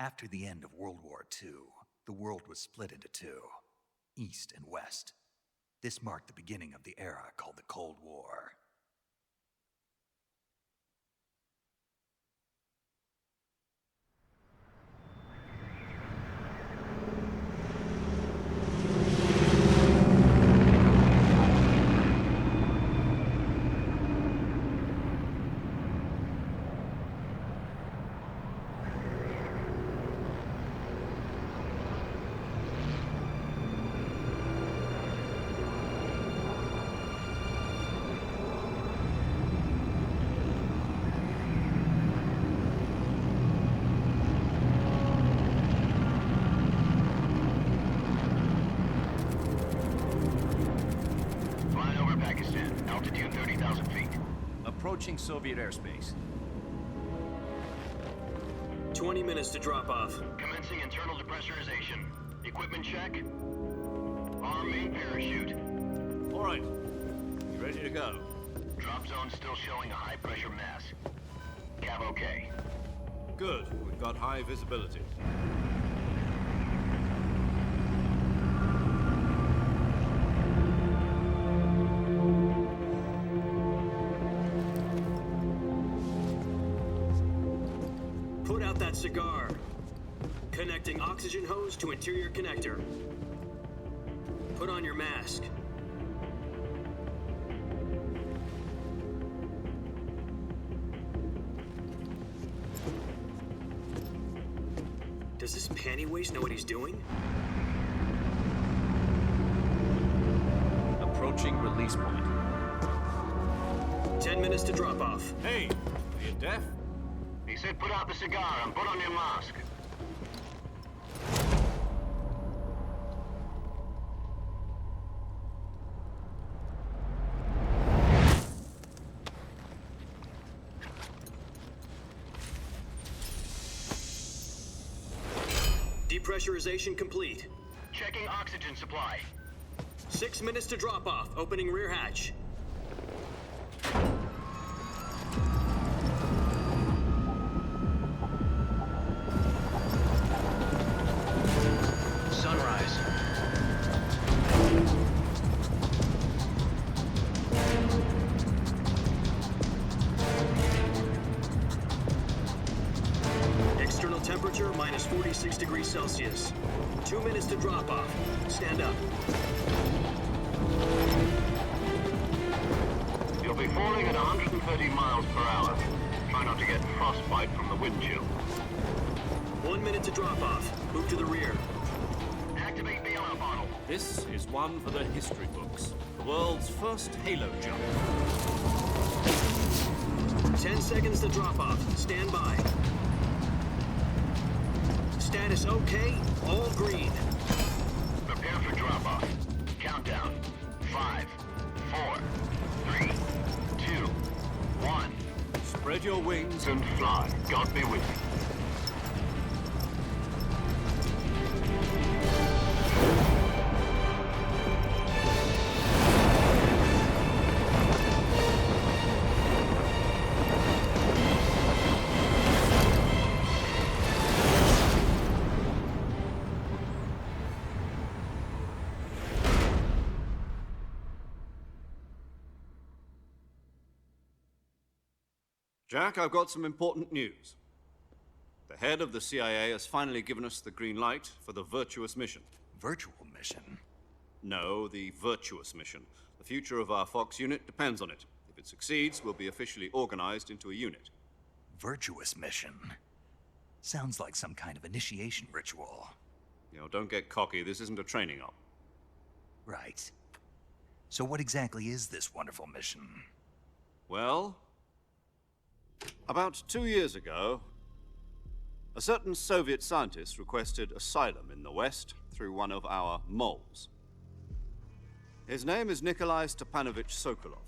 After the end of World War II, the world was split into two, East and West. This marked the beginning of the era called the Cold War. Approaching Soviet airspace. 20 minutes to drop off. Commencing internal depressurization. Equipment check. Arm main parachute. All right. You ready to go? Drop zone still showing a high pressure mass. Cav okay. Good. We've got high visibility. Put out that cigar. Connecting oxygen hose to interior connector. Put on your mask. Does this panty waste know what he's doing? Approaching release point. 10 minutes to drop off. Hey, are you deaf? He said put out the cigar and put on your mask. Depressurization complete. Checking oxygen supply. 6 minutes to drop off. Opening rear hatch. Sunrise. External temperature minus 46 degrees Celsius. 2 minutes to drop off. Stand up. You'll be falling at 130 miles per hour. Try not to get frostbite from the wind chill. 1 minute to drop off. Move to the rear. Activate bailout bottle. This is one for the history books. The world's first halo jump. 10 seconds to drop off. Stand by. Status okay. All green. Prepare for drop off. Countdown. 5, 4, 3, 2, 1. Spread your wings And fly. God be with you. Jack, I've got some important news. The head of the CIA has finally given us the green light for the virtuous mission. Virtual mission? No, the virtuous mission. The future of our Fox unit depends on it. If it succeeds, we'll be officially organized into a unit. Virtuous mission? Sounds like some kind of initiation ritual. You know, don't get cocky. This isn't a training op. Right. So what exactly is this wonderful mission? Well, about 2 years ago, a certain Soviet scientist requested asylum in the West through one of our moles. His name is Nikolai Stepanovich Sokolov.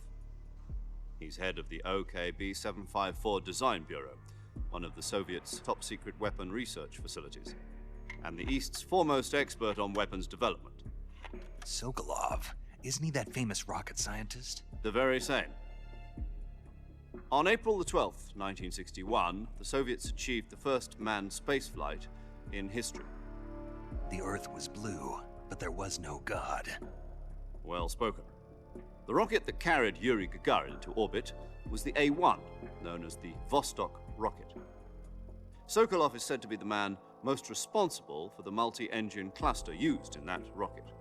He's head of the OKB 754 Design Bureau, one of the Soviets' top-secret weapon research facilities, and the East's foremost expert on weapons development. Sokolov? Isn't he that famous rocket scientist? The very same. On April the 12th, 1961, the Soviets achieved the first manned spaceflight in history. The Earth was blue, but there was no God. Well spoken. The rocket that carried Yuri Gagarin to orbit was the A-1, known as the Vostok rocket. Sokolov is said to be the man most responsible for the multi-engine cluster used in that rocket.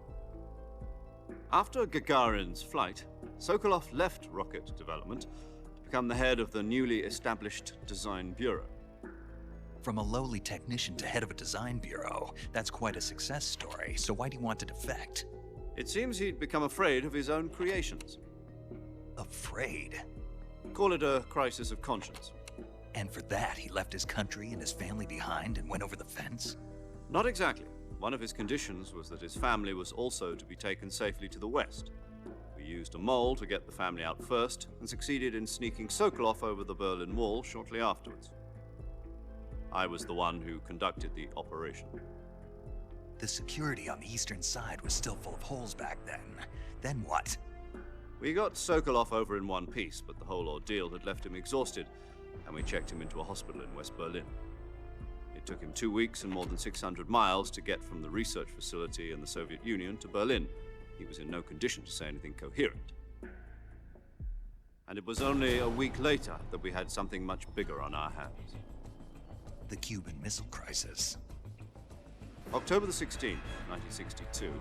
After Gagarin's flight, Sokolov left rocket development to become the head of the newly established Design Bureau. From a lowly technician to head of a design bureau, that's quite a success story, so why do you want to defect? It seems he'd become afraid of his own creations. Afraid? Call it a crisis of conscience. And for that, he left his country and his family behind and went over the fence? Not exactly. One of his conditions was that his family was also to be taken safely to the west. We used a mole to get the family out first and succeeded in sneaking Sokolov over the Berlin Wall shortly afterwards. I was the one who conducted the operation. The security on the eastern side was still full of holes back then. Then what? We got Sokolov over in one piece, but the whole ordeal had left him exhausted, and we checked him into a hospital in West Berlin. It took him 2 weeks and more than 600 miles to get from the research facility in the Soviet Union to Berlin. He was in no condition to say anything coherent. And it was only a week later that we had something much bigger on our hands. The Cuban Missile Crisis. October the 16th, 1962,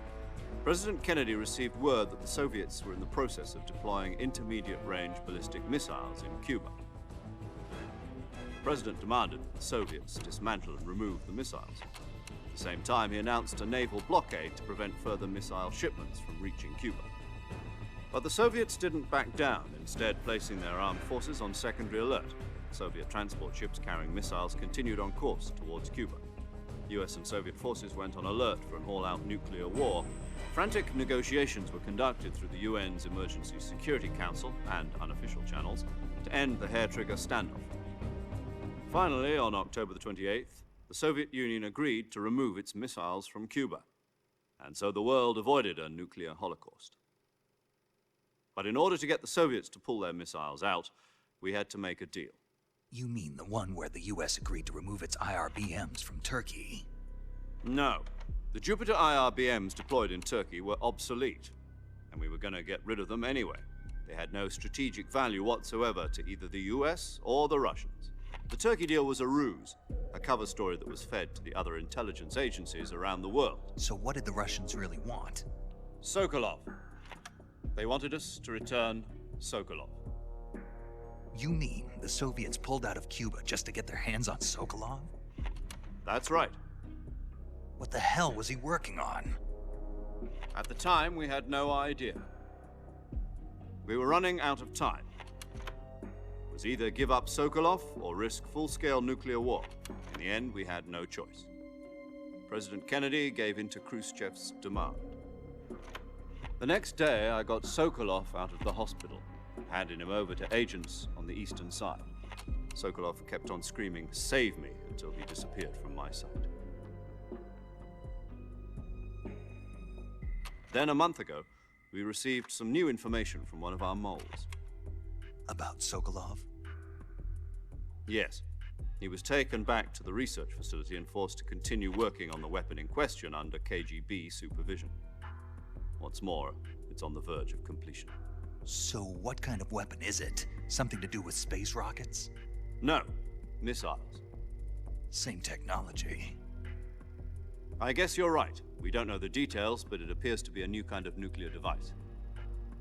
President Kennedy received word that the Soviets were in the process of deploying intermediate-range ballistic missiles in Cuba. The President demanded that the Soviets dismantle and remove the missiles. At the same time, he announced a naval blockade to prevent further missile shipments from reaching Cuba. But the Soviets didn't back down, instead placing their armed forces on secondary alert. Soviet transport ships carrying missiles continued on course towards Cuba. US and Soviet forces went on alert for an all-out nuclear war. Frantic negotiations were conducted through the UN's Emergency Security Council and unofficial channels to end the hair-trigger standoff. Finally, on October the 28th, the Soviet Union agreed to remove its missiles from Cuba, and so the world avoided a nuclear holocaust. But in order to get the Soviets to pull their missiles out, we had to make a deal. You mean the one where the US agreed to remove its IRBMs from Turkey? No. The Jupiter IRBMs deployed in Turkey were obsolete, and we were going to get rid of them anyway. They had no strategic value whatsoever to either the US or the Russians. The Turkey deal was a ruse, a cover story that was fed to the other intelligence agencies around the world. So what did the Russians really want? Sokolov. They wanted us to return Sokolov. You mean the Soviets pulled out of Cuba just to get their hands on Sokolov? That's right. What the hell was he working on? At the time, we had no idea. We were running out of time. It was either give up Sokolov or risk full-scale nuclear war. In the end, we had no choice. President Kennedy gave in to Khrushchev's demand. The next day, I got Sokolov out of the hospital, handing him over to agents on the eastern side. Sokolov kept on screaming, "Save me," until he disappeared from my sight. Then a month ago, we received some new information from one of our moles. About Sokolov? Yes. He was taken back to the research facility and forced to continue working on the weapon in question under KGB supervision. What's more, it's on the verge of completion. So what kind of weapon is it? Something to do with space rockets? No, missiles. Same technology. I guess you're right. We don't know the details, but it appears to be a new kind of nuclear device.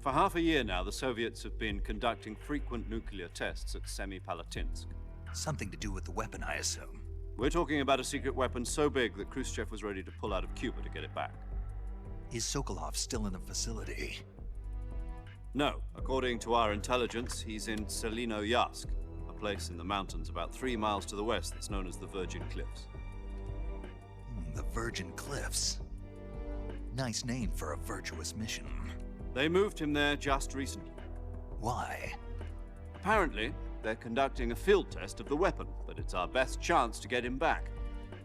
For half a year now, the Soviets have been conducting frequent nuclear tests at Semipalatinsk. Something to do with the weapon, I assume. We're talking about a secret weapon so big that Khrushchev was ready to pull out of Cuba to get it back. Is Sokolov still in the facility? No. According to our intelligence, he's in Selinoyarsk, a place in the mountains about 3 miles to the west that's known as the Virgin Cliffs. The Virgin Cliffs. Nice name for a virtuous mission. They moved him there just recently. Why? Apparently, they're conducting a field test of the weapon, but it's our best chance to get him back.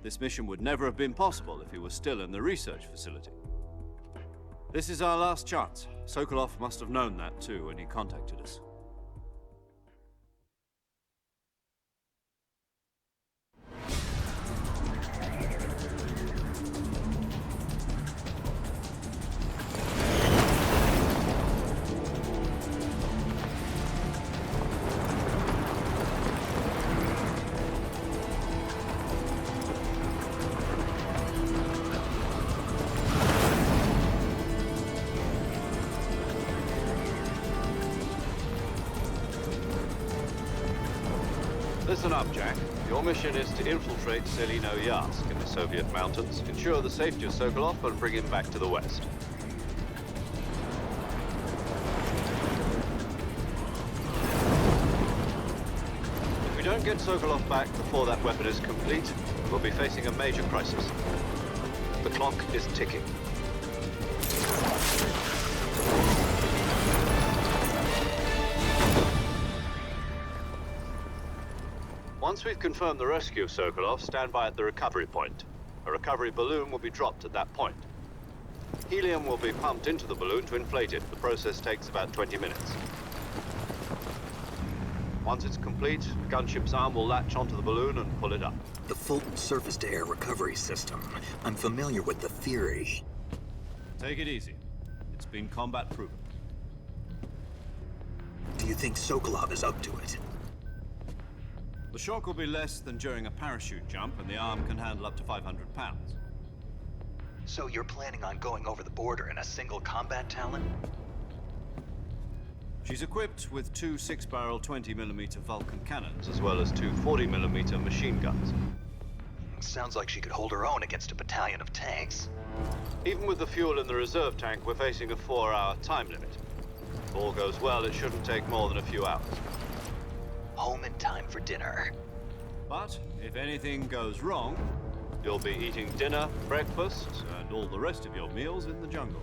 This mission would never have been possible if he was still in the research facility. This is our last chance. Sokolov must have known that too when he contacted us. Listen up, Jack. Your mission is to infiltrate Selino-Yarsk in the Soviet mountains, ensure the safety of Sokolov, and bring him back to the West. If we don't get Sokolov back before that weapon is complete, we'll be facing a major crisis. The clock is ticking. Once we've confirmed the rescue of Sokolov, stand by at the recovery point. A recovery balloon will be dropped at that point. Helium will be pumped into the balloon to inflate it. The process takes about 20 minutes. Once it's complete, the gunship's arm will latch onto the balloon and pull it up. The Fulton surface-to-air recovery system. I'm familiar with the theory. Take it easy. It's been combat-proven. Do you think Sokolov is up to it? The shock will be less than during a parachute jump, and the arm can handle up to 500 pounds. So you're planning on going over the border in a single combat Talon? She's equipped with two 6-barrel 20mm Vulcan cannons, as well as two 40mm machine guns. Sounds like she could hold her own against a battalion of tanks. Even with the fuel in the reserve tank, we're facing a 4-hour time limit. If all goes well, it shouldn't take more than a few hours. Home in time for dinner. But if anything goes wrong, you'll be eating dinner, breakfast, and all the rest of your meals in the jungle.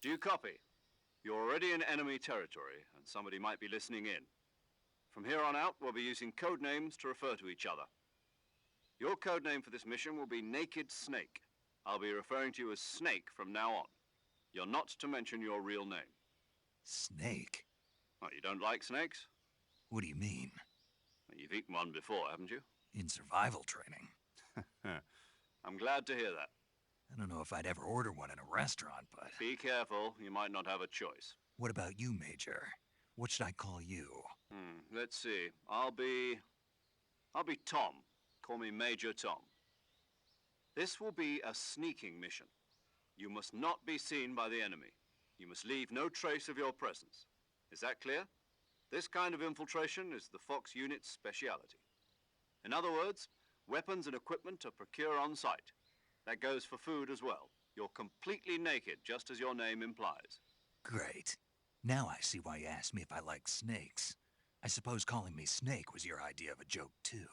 Do you copy? You're already in enemy territory, and somebody might be listening in. From here on out, we'll be using code names to refer to each other. Your code name for this mission will be Naked Snake. I'll be referring to you as Snake from now on. You're not to mention your real name. Snake? Oh, you don't like snakes? What do you mean? You've eaten one before, haven't you? In survival training. I'm glad to hear that. I don't know if I'd ever order one in a restaurant, but... Be careful, you might not have a choice. What about you, Major? What should I call you? Let's see. I'll be Tom. Call me Major Tom. This will be a sneaking mission. You must not be seen by the enemy. You must leave no trace of your presence. Is that clear? This kind of infiltration is the Fox unit's speciality. In other words, weapons and equipment are procured on site. That goes for food as well. You're completely naked, just as your name implies. Great. Now I see why you asked me if I like snakes. I suppose calling me Snake was your idea of a joke, too.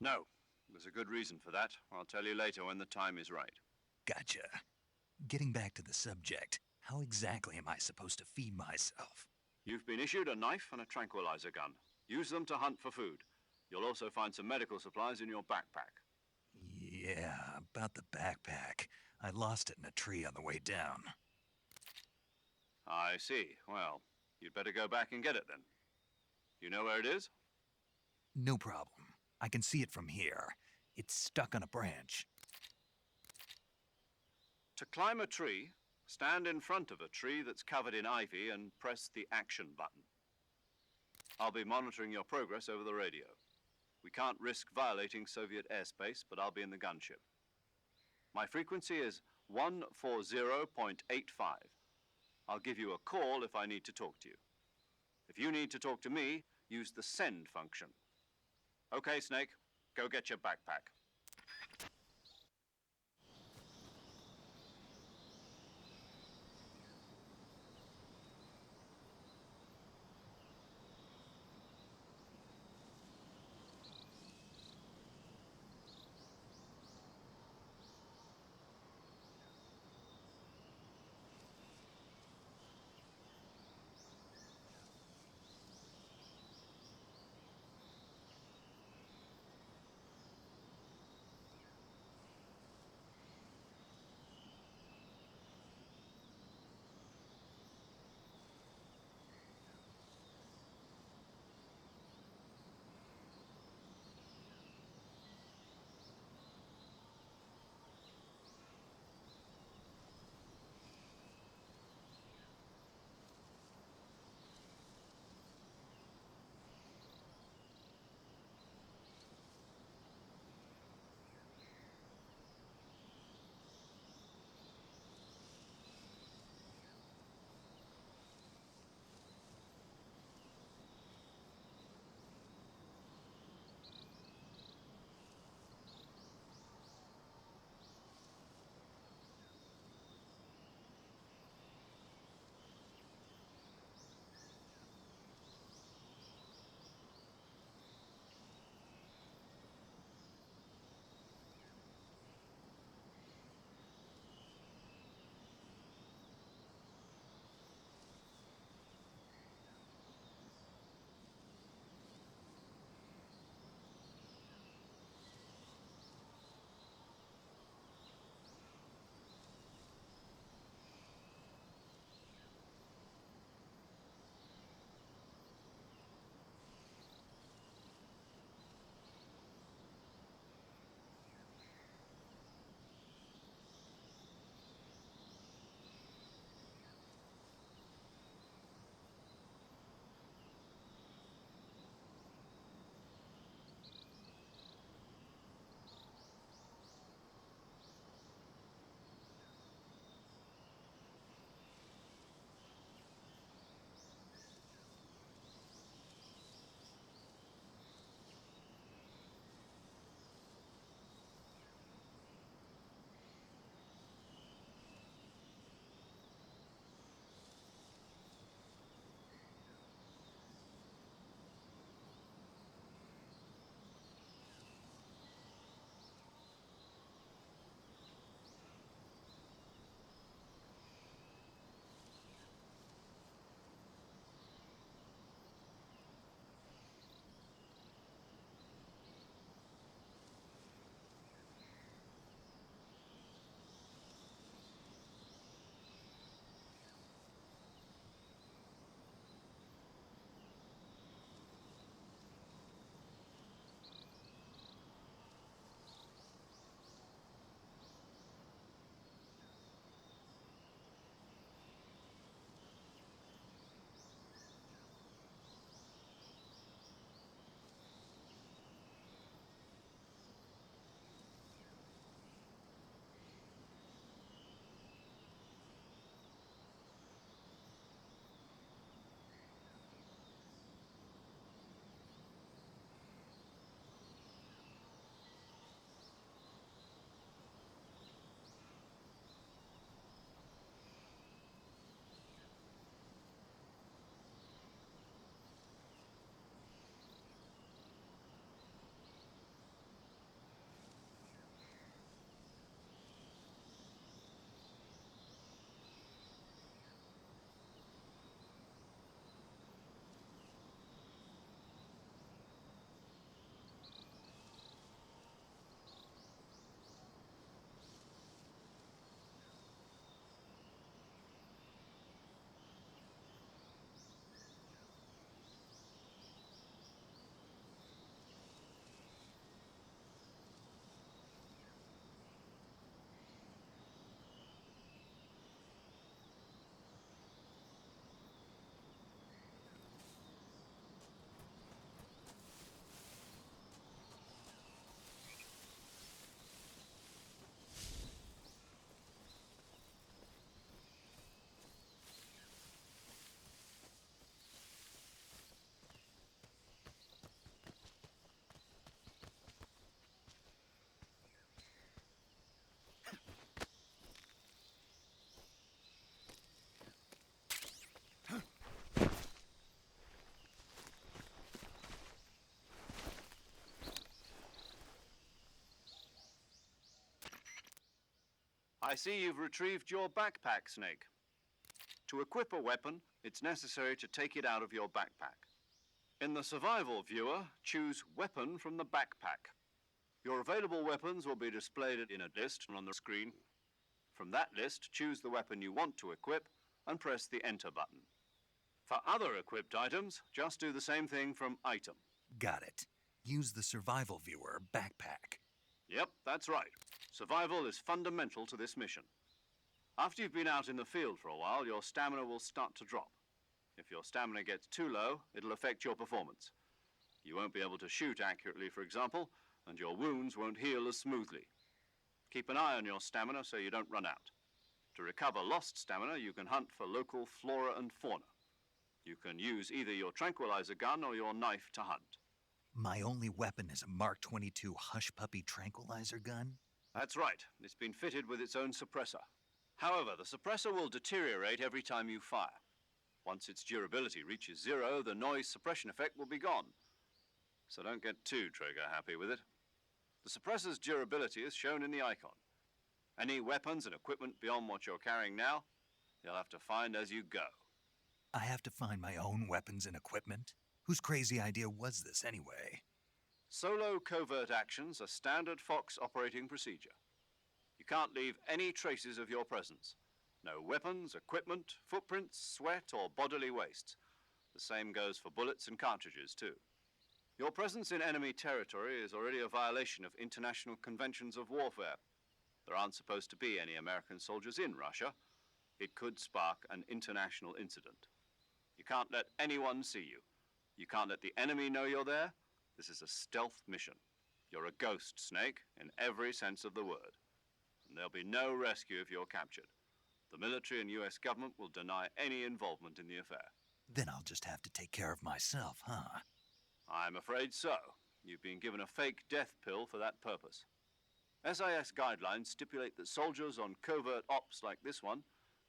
No. There's a good reason for that. I'll tell you later when the time is right. Gotcha. Getting back to the subject, how exactly am I supposed to feed myself? You've been issued a knife and a tranquilizer gun. Use them to hunt for food. You'll also find some medical supplies in your backpack. Yeah, about the backpack. I lost it in a tree on the way down. I see. Well, you'd better go back and get it then. You know where it is? No problem. I can see it from here. It's stuck on a branch. To climb a tree, stand in front of a tree that's covered in ivy and press the action button. I'll be monitoring your progress over the radio. We can't risk violating Soviet airspace, but I'll be in the gunship. My frequency is 140.85. I'll give you a call if I need to talk to you. If you need to talk to me, use the send function. Okay, Snake, go get your backpack. I see you've retrieved your backpack, Snake. To equip a weapon, it's necessary to take it out of your backpack. In the survival viewer, choose Weapon from the backpack. Your available weapons will be displayed in a list on the screen. From that list, choose the weapon you want to equip and press the Enter button. For other equipped items, just do the same thing from Item. Got it. Use the survival viewer backpack. Yep, that's right. Survival is fundamental to this mission. After you've been out in the field for a while, your stamina will start to drop. If your stamina gets too low, it'll affect your performance. You won't be able to shoot accurately, for example, and your wounds won't heal as smoothly. Keep an eye on your stamina so you don't run out. To recover lost stamina, you can hunt for local flora and fauna. You can use either your tranquilizer gun or your knife to hunt. My only weapon is a Mark 22 Hush Puppy tranquilizer gun? That's right. It's been fitted with its own suppressor. However, the suppressor will deteriorate every time you fire. Once its durability reaches 0, the noise suppression effect will be gone. So don't get too trigger happy with it. The suppressor's durability is shown in the icon. Any weapons and equipment beyond what you're carrying now, you'll have to find as you go. I have to find my own weapons and equipment? Whose crazy idea was this anyway? Solo covert actions are standard Fox operating procedure. You can't leave any traces of your presence. No weapons, equipment, footprints, sweat, or bodily wastes. The same goes for bullets and cartridges, too. Your presence in enemy territory is already a violation of international conventions of warfare. There aren't supposed to be any American soldiers in Russia. It could spark an international incident. You can't let anyone see you. You can't let the enemy know you're there. This is a stealth mission. You're a ghost, Snake, in every sense of the word. And there'll be no rescue if you're captured. The military and US government will deny any involvement in the affair. Then I'll just have to take care of myself, huh? I'm afraid so. You've been given a fake death pill for that purpose. SIS guidelines stipulate that soldiers on covert ops like this one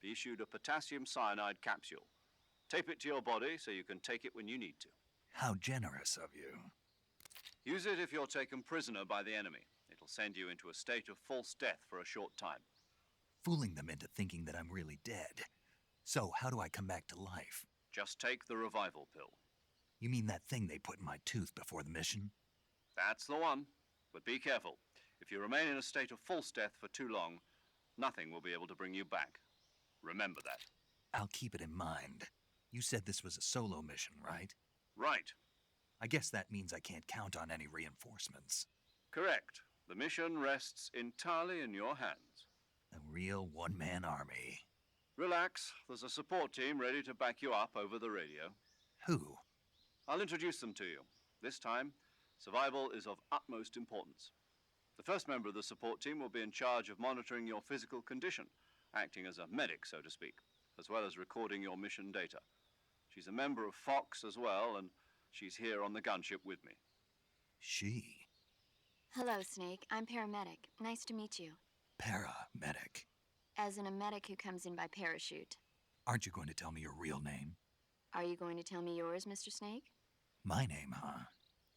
be issued a potassium cyanide capsule. Tape it to your body so you can take it when you need to. How generous of you. Use it if you're taken prisoner by the enemy. It'll send you into a state of false death for a short time. Fooling them into thinking that I'm really dead. So how do I come back to life? Just take the revival pill. You mean that thing they put in my tooth before the mission? That's the one. But be careful. If you remain in a state of false death for too long, nothing will be able to bring you back. Remember that. I'll keep it in mind. You said this was a solo mission, right? Right. I guess that means I can't count on any reinforcements. Correct. The mission rests entirely in your hands. A real one-man army. Relax. There's a support team ready to back you up over the radio. Who? I'll introduce them to you. This time, survival is of utmost importance. The first member of the support team will be in charge of monitoring your physical condition, acting as a medic, so to speak, as well as recording your mission data. She's a member of Fox as well, and she's here on the gunship with me. She? Hello, Snake. I'm paramedic. Nice to meet you. Paramedic. As in a medic who comes in by parachute. Aren't you going to tell me your real name? Are you going to tell me yours, Mr. Snake? My name, huh?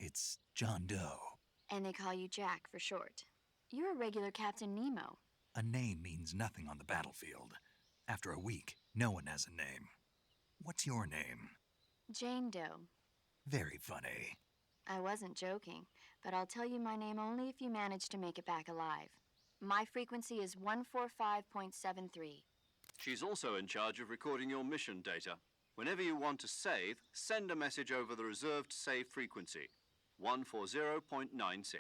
It's John Doe. And they call you Jack for short. You're a regular Captain Nemo. A name means nothing on the battlefield. After a week, no one has a name. What's your name? Jane Doe. Very funny. I wasn't joking, but I'll tell you my name only if you manage to make it back alive. My frequency is 145.73. She's also in charge of recording your mission data. Whenever you want to save, send a message over the reserved save frequency, 140.96.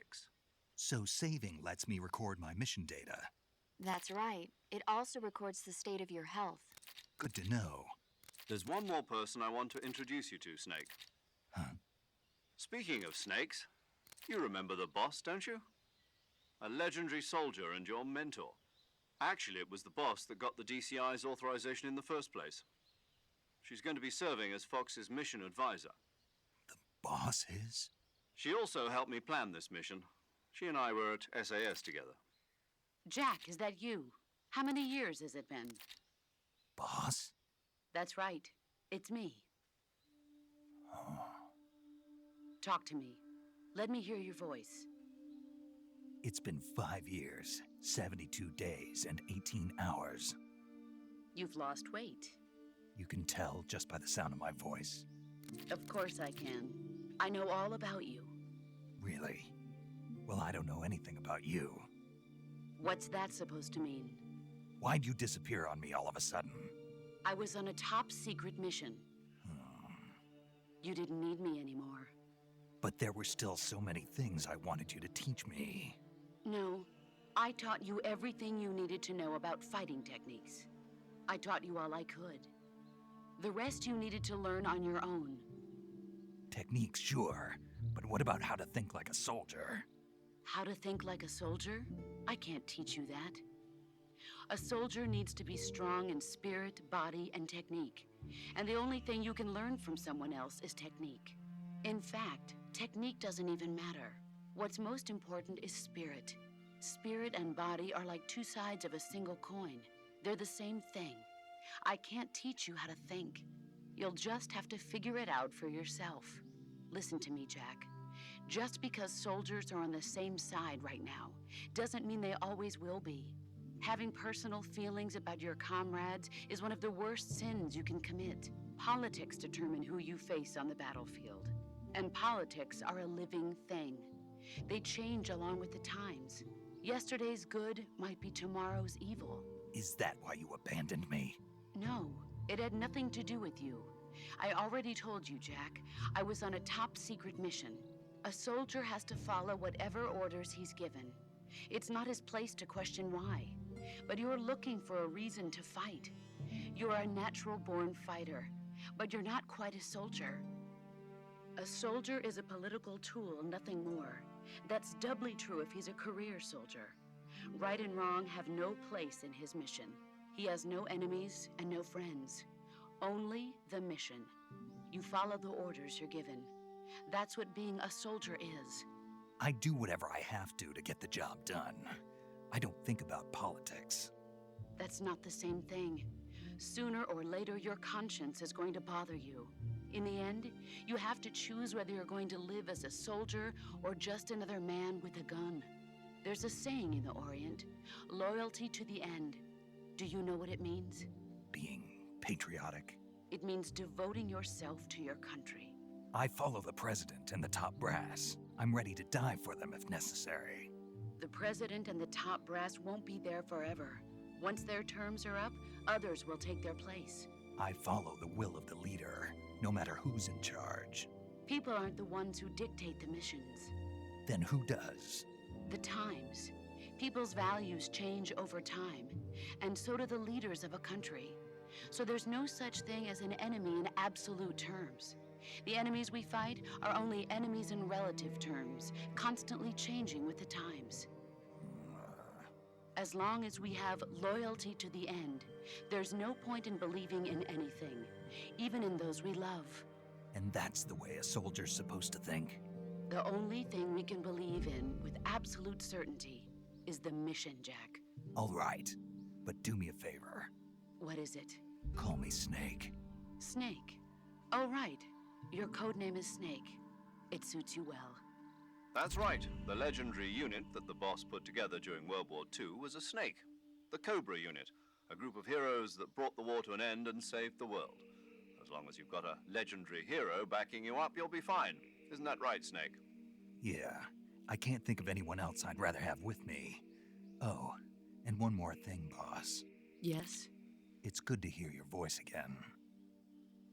So saving lets me record my mission data. That's right. It also records the state of your health. Good to know. There's one more person I want to introduce you to, Snake. Huh? Speaking of snakes, you remember the boss, don't you? A legendary soldier and your mentor. Actually, it was the boss that got the DCI's authorization in the first place. She's going to be serving as Fox's mission advisor. The boss is? She also helped me plan this mission. She and I were at SAS together. Jack, is that you? How many years has it been? Boss? That's right. It's me. Oh. Talk to me. Let me hear your voice. It's been 5 years. 72 days and 18 hours. You've lost weight. You can tell just by the sound of my voice. Of course I can. I know all about you. Really? Well, I don't know anything about you. What's that supposed to mean? Why'd you disappear on me all of a sudden? I was on a top-secret mission. You didn't need me anymore. But there were still so many things I wanted you to teach me. No, I taught you everything you needed to know about fighting techniques. I taught you all I could. The rest you needed to learn on your own. Techniques, sure. But what about how to think like a soldier? How to think like a soldier? I can't teach you that. A soldier needs to be strong in spirit, body, and technique. And the only thing you can learn from someone else is technique. In fact, technique doesn't even matter. What's most important is spirit. Spirit and body are like two sides of a single coin. They're the same thing. I can't teach you how to think. You'll just have to figure it out for yourself. Listen to me, Jack. Just because soldiers are on the same side right now doesn't mean they always will be. Having personal feelings about your comrades is one of the worst sins you can commit. Politics determine who you face on the battlefield. And politics are a living thing. They change along with the times. Yesterday's good might be tomorrow's evil. Is that why you abandoned me? No, it had nothing to do with you. I already told you, Jack. I was on a top-secret mission. A soldier has to follow whatever orders he's given. It's not his place to question why. But you're looking for a reason to fight. You're a natural-born fighter, but you're not quite a soldier. A soldier is a political tool, nothing more. That's doubly true if he's a career soldier. Right and wrong have no place in his mission. He has no enemies and no friends. Only the mission. You follow the orders you're given. That's what being a soldier is. I do whatever I have to get the job done. I don't think about politics. That's not the same thing. Sooner or later, your conscience is going to bother you. In the end, you have to choose whether you're going to live as a soldier or just another man with a gun. There's a saying in the Orient, loyalty to the end. Do you know what it means? Being patriotic. It means devoting yourself to your country. I follow the president and the top brass. I'm ready to die for them if necessary. The president and the top brass won't be there forever. Once their terms are up, others will take their place. I follow the will of the leader, no matter who's in charge. People aren't the ones who dictate the missions. Then who does? The times. People's values change over time, and so do the leaders of a country. So there's no such thing as an enemy in absolute terms. The enemies we fight are only enemies in relative terms, constantly changing with the times. As long as we have loyalty to the end, there's no point in believing in anything, even in those we love. And that's the way a soldier's supposed to think? The only thing we can believe in with absolute certainty is the mission, Jack. All right, but do me a favor. What is it? Call me Snake. Snake. Oh, right. Your code name is Snake. It suits you well. That's right. The legendary unit that the boss put together during World War II was a snake. The Cobra unit, a group of heroes that brought the war to an end and saved the world. As long as you've got a legendary hero backing you up, you'll be fine. Isn't that right, Snake? Yeah, I can't think of anyone else I'd rather have with me. Oh, and one more thing, boss. Yes? It's good to hear your voice again.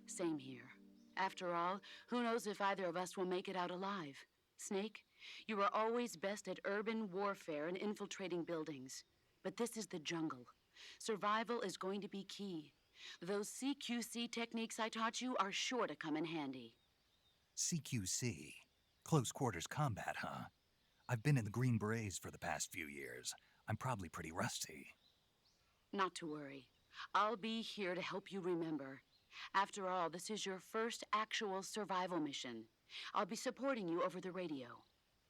Same here. After all, who knows if either of us will make it out alive? Snake, you are always best at urban warfare and infiltrating buildings. But this is the jungle. Survival is going to be key. Those CQC techniques I taught you are sure to come in handy. CQC? Close quarters combat, huh? I've been in the Green Berets for the past few years. I'm probably pretty rusty. Not to worry. I'll be here to help you remember. After all, this is your first actual survival mission. I'll be supporting you over the radio.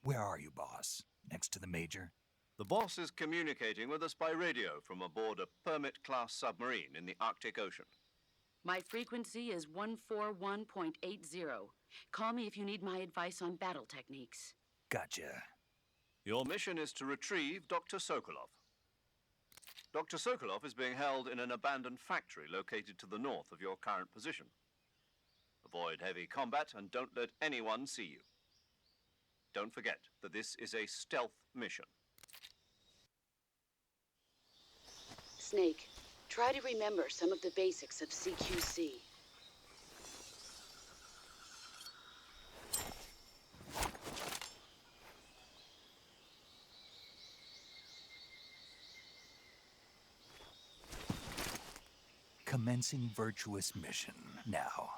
Where are you, boss? Next to the Major? The boss is communicating with us by radio from aboard a Permit-class submarine in the Arctic Ocean. My frequency is 141.80. Call me if you need my advice on battle techniques. Gotcha. Your mission is to retrieve Dr. Sokolov. Dr. Sokolov is being held in an abandoned factory located to the north of your current position. Avoid heavy combat and don't let anyone see you. Don't forget that this is a stealth mission. Snake, try to remember some of the basics of CQC. Commencing virtuous mission now.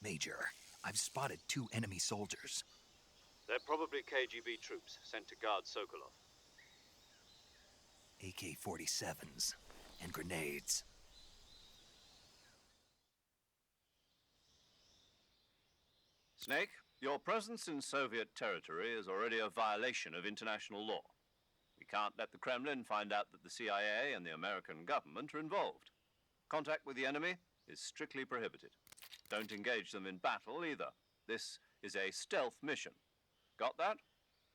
Major, I've spotted 2 enemy soldiers. They're probably KGB troops sent to guard Sokolov. AK-47s and grenades. Snake, your presence in Soviet territory is already a violation of international law. We can't let the Kremlin find out that the CIA and the American government are involved. Contact with the enemy is strictly prohibited. Don't engage them in battle either. This is a stealth mission. Got that?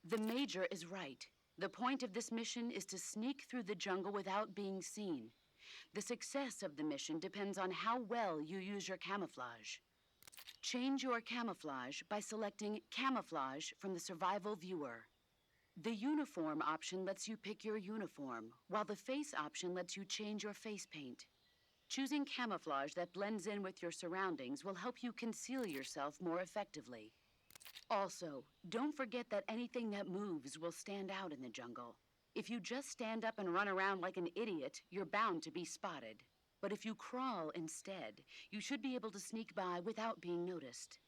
The Major is right. The point of this mission is to sneak through the jungle without being seen. The success of the mission depends on how well you use your camouflage. Change your camouflage by selecting Camouflage from the Survival Viewer. The Uniform option lets you pick your uniform, while the Face option lets you change your face paint. Choosing camouflage that blends in with your surroundings will help you conceal yourself more effectively. Also, don't forget that anything that moves will stand out in the jungle. If you just stand up and run around like an idiot, you're bound to be spotted. But if you crawl instead, you should be able to sneak by without being noticed.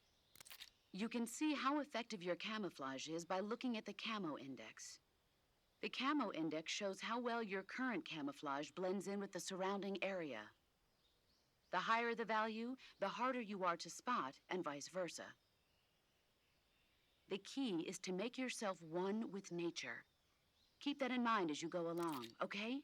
You can see how effective your camouflage is by looking at the camo index. The camo index shows how well your current camouflage blends in with the surrounding area. The higher the value, the harder you are to spot, and vice versa. The key is to make yourself one with nature. Keep that in mind as you go along, okay?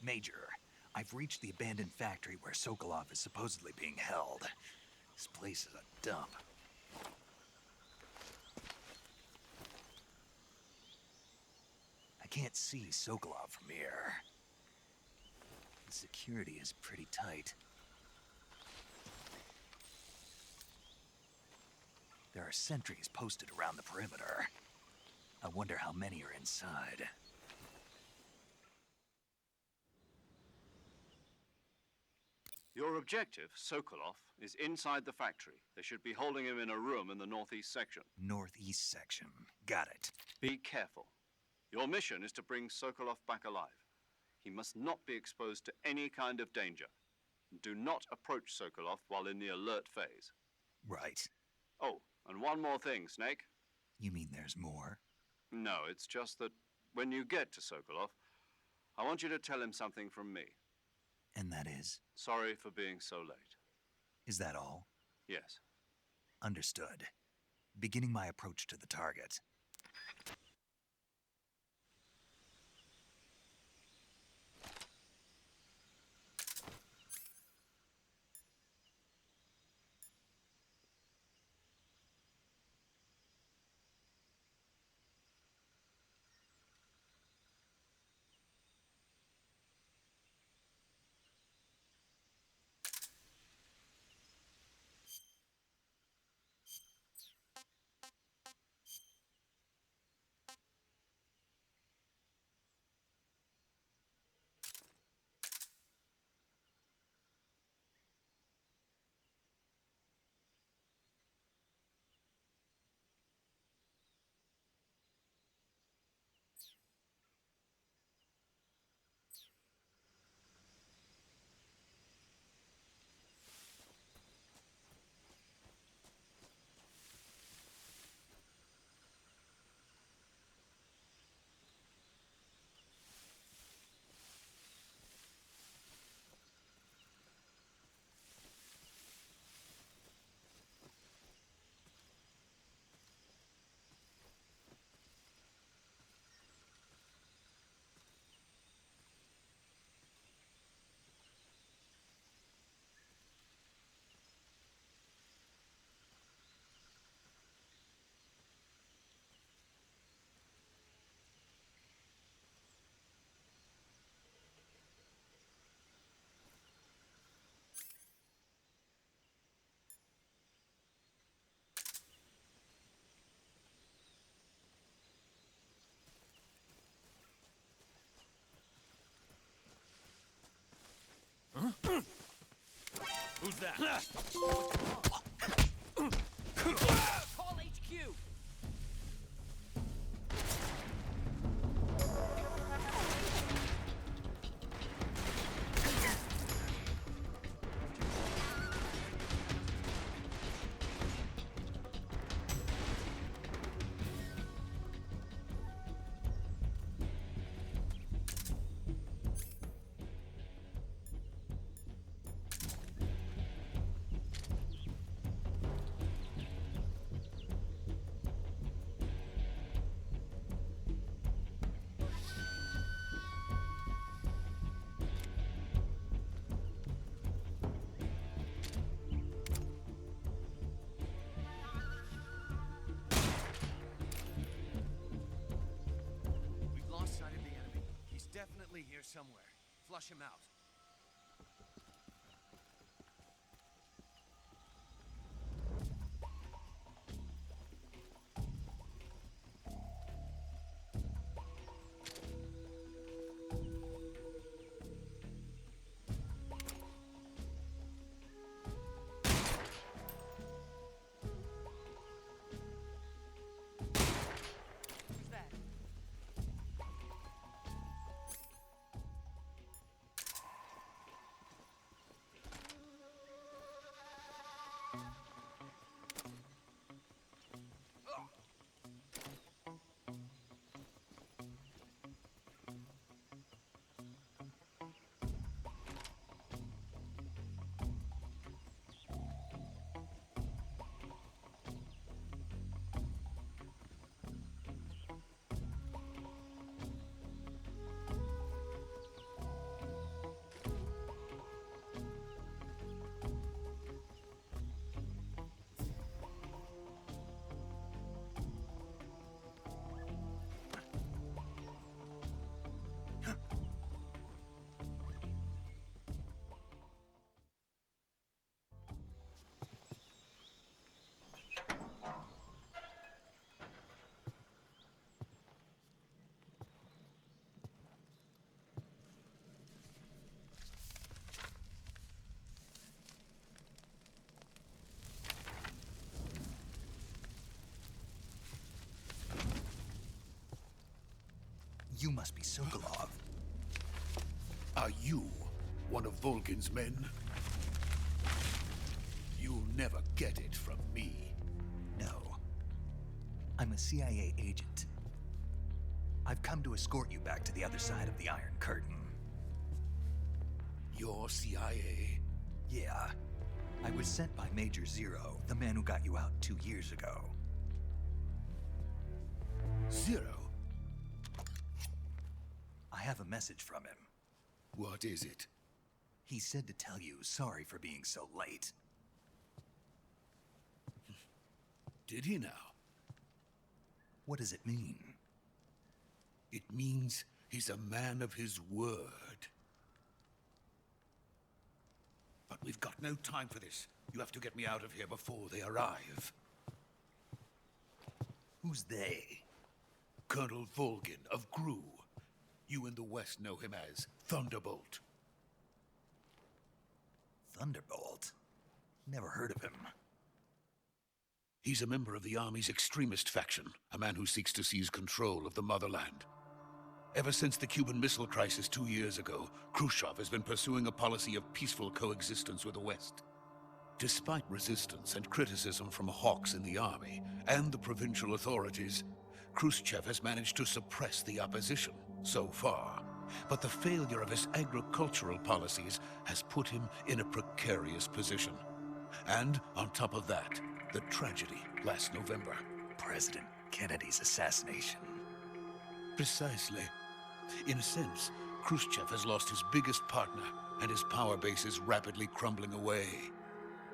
Major, I've reached the abandoned factory where Sokolov is supposedly being held. This place is a dump. I can't see Sokolov from here. The security is pretty tight. There are sentries posted around the perimeter. I wonder how many are inside. Your objective, Sokolov, is inside the factory. They should be holding him in a room in the northeast section. Northeast section. Got it. Be careful. Your mission is to bring Sokolov back alive. He must not be exposed to any kind of danger. Do not approach Sokolov while in the alert phase. Right. Oh, and one more thing, Snake. You mean there's more? No, it's just that when you get to Sokolov, I want you to tell him something from me. And that is? Sorry for being so late. Is that all? Yes. Understood. Beginning my approach to the target. Who's that? Call HQ! Definitely here somewhere. Flush him out. You must be Sokolov. Are you one of Volgin's men? You'll never get it from me. No. I'm a CIA agent. I've come to escort you back to the other side of the Iron Curtain. You're CIA? Yeah. I was sent by Major Zero, the man who got you out 2 years ago. Zero? I have a message from him. What is it? He said to tell you sorry for being so late. Did he now? What does it mean? It means he's a man of his word. But we've got no time for this. You have to get me out of here before they arrive. Who's they? Colonel Volgin of GRU. You in the West know him as Thunderbolt. Thunderbolt? Never heard of him. He's a member of the Army's extremist faction, a man who seeks to seize control of the motherland. Ever since the Cuban Missile Crisis 2 years ago, Khrushchev has been pursuing a policy of peaceful coexistence with the West. Despite resistance and criticism from hawks in the army and the provincial authorities, Khrushchev has managed to suppress the opposition so far. But the failure of his agricultural policies has put him in a precarious position. And on top of that, the tragedy last November. President Kennedy's assassination. Precisely. In a sense, Khrushchev has lost his biggest partner, and his power base is rapidly crumbling away.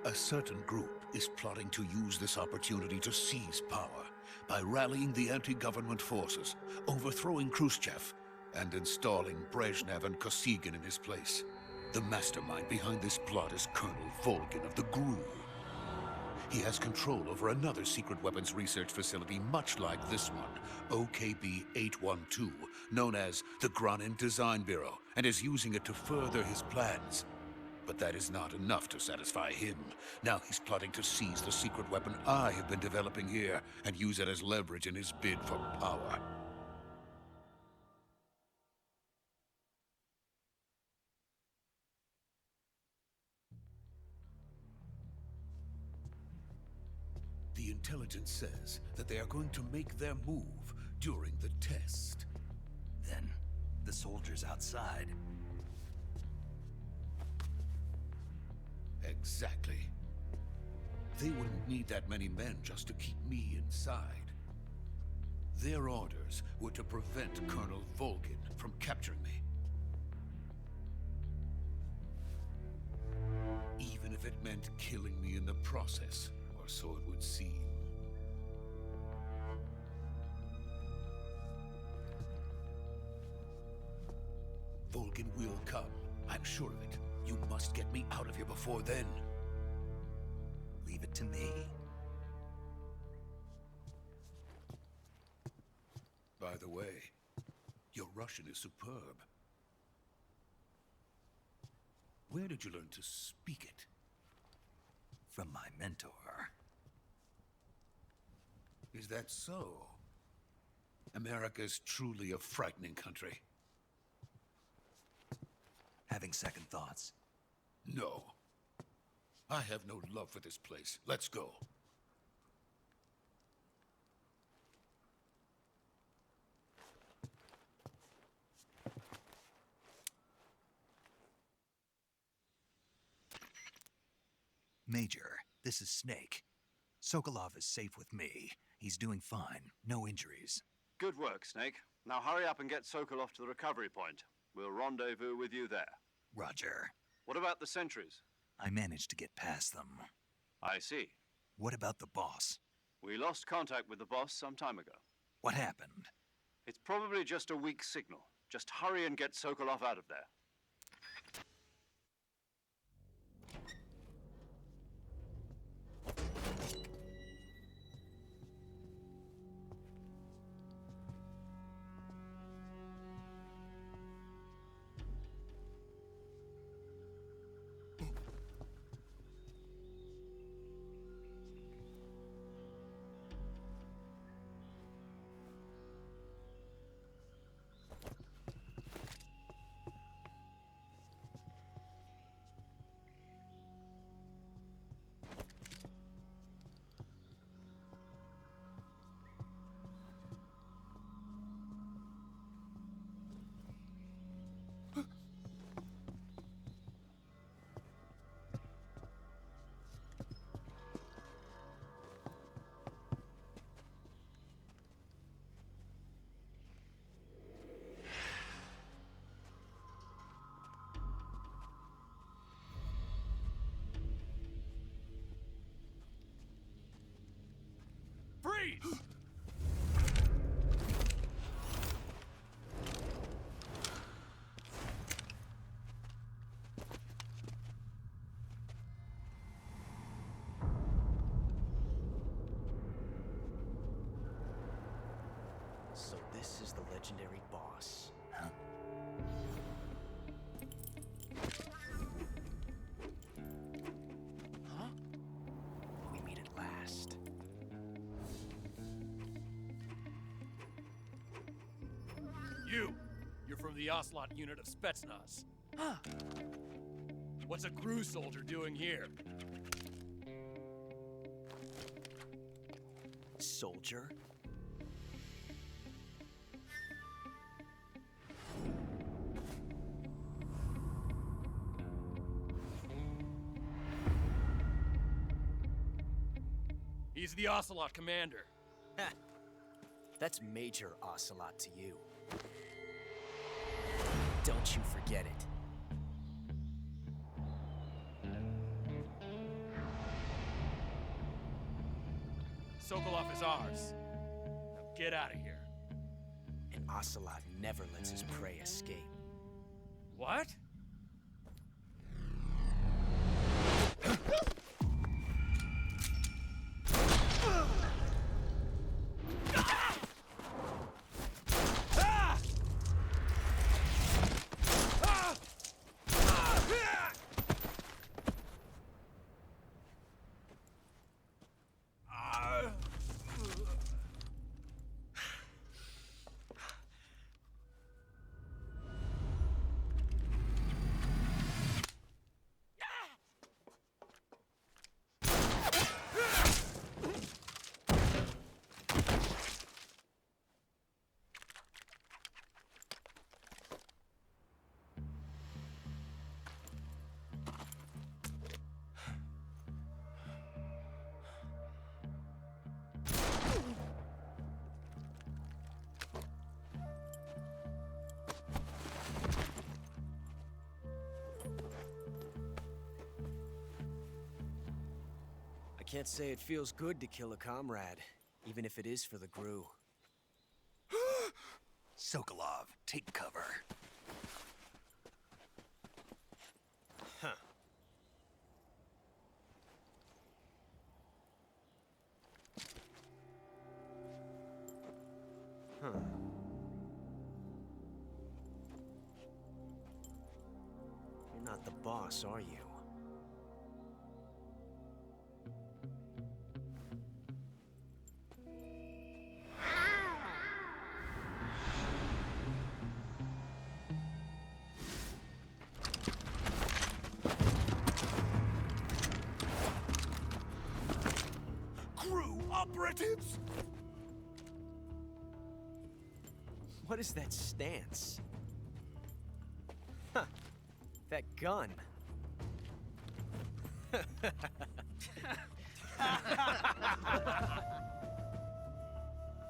A certain group is plotting to use this opportunity to seize power by rallying the anti-government forces, overthrowing Khrushchev, and installing Brezhnev and Kosygin in his place. The mastermind behind this plot is Colonel Volgin of the GRU. He has control over another secret weapons research facility much like this one, OKB-812, known as the Granin Design Bureau, and is using it to further his plans. But that is not enough to satisfy him. Now he's plotting to seize the secret weapon I have been developing here and use it as leverage in his bid for power. The intelligence says that they are going to make their move during the test. Then, the soldiers outside. Exactly. They wouldn't need that many men just to keep me inside. Their orders were to prevent Colonel Volgin from capturing me. Even if it meant killing me in the process, or so it would seem. Volgin will come. I'm sure of it. You must get me out of here before then. Leave it to me. By the way, your Russian is superb. Where did you learn to speak it? From my mentor. Is that so? America's truly a frightening country. Having second thoughts? No. I have no love for this place. Let's go. Major, this is Snake. Sokolov is safe with me. He's doing fine. No injuries. Good work, Snake. Now hurry up and get Sokolov to the recovery point. We'll rendezvous with you there. Roger. What about the sentries? I managed to get past them. I see. What about the boss? We lost contact with the boss some time ago. What happened? It's probably just a weak signal. Just hurry and get Sokolov out of there. the legendary boss. Huh? Huh? We meet at last. You're from the Ocelot unit of Spetsnaz. Huh. What's a crew soldier doing here? Soldier? He's the Ocelot commander. Ha! That's Major Ocelot to you. Don't you forget it. Sokolov is ours. Now get out of here. And Ocelot never lets his prey escape. What? I can't say it feels good to kill a comrade, even if it is for the GRU. Sokolov, take cover. Huh. Huh. You're not the boss, are you? Operatives? What is that stance? Huh. That gun.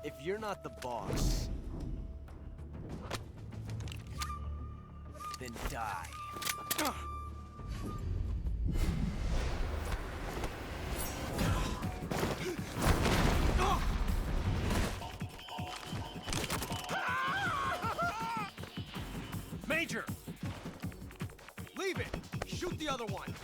If you're not the boss, then die. Major! Leave it! Shoot the other one!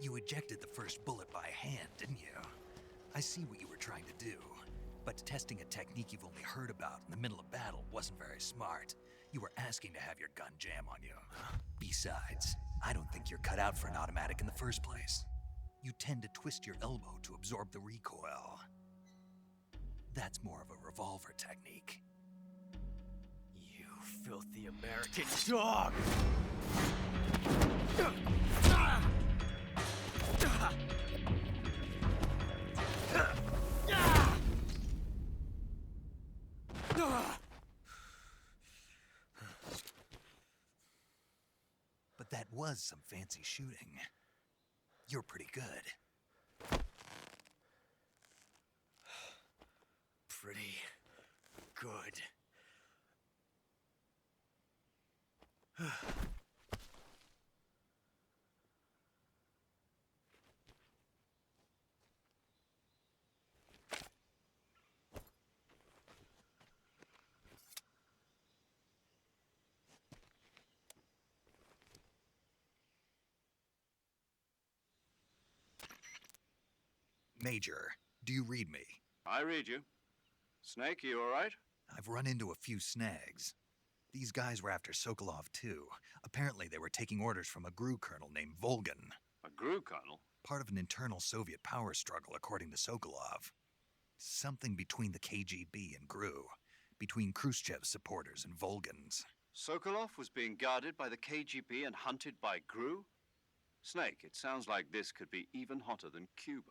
You ejected the first bullet by hand, didn't you? I see what you were trying to do. But testing a technique you've only heard about in the middle of battle wasn't very smart. You were asking to have your gun jam on you. Besides, I don't think you're cut out for an automatic in the first place. you tend to twist your elbow to absorb the recoil. That's more of a revolver technique. You filthy American dog! But that was some fancy shooting. You're pretty good. Pretty good. Major, do you read me? I read you. Snake, you all right? I've run into a few snags. These guys were after Sokolov, too. Apparently they were taking orders from a GRU colonel named Volgan. A GRU colonel? Part of an internal Soviet power struggle, according to Sokolov. Something between the KGB and GRU. Between Khrushchev's supporters and Volgan's. Sokolov was being guarded by the KGB and hunted by GRU? Snake, it sounds like this could be even hotter than Cuba.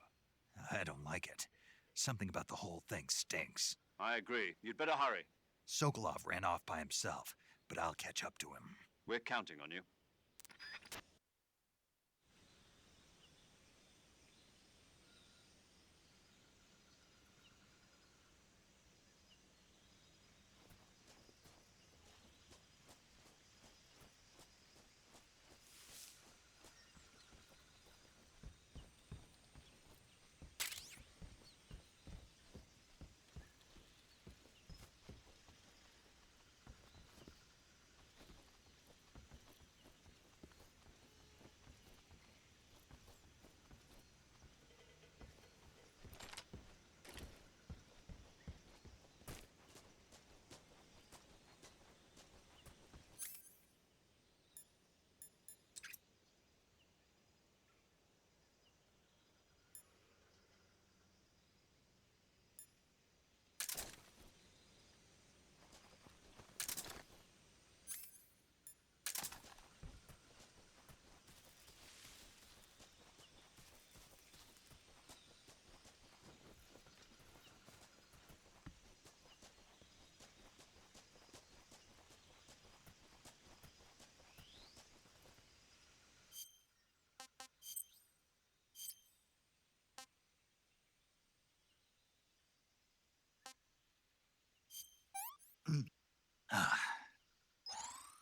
I don't like it. Something about the whole thing stinks. I agree. You'd better hurry. Sokolov ran off by himself, but I'll catch up to him. We're counting on you.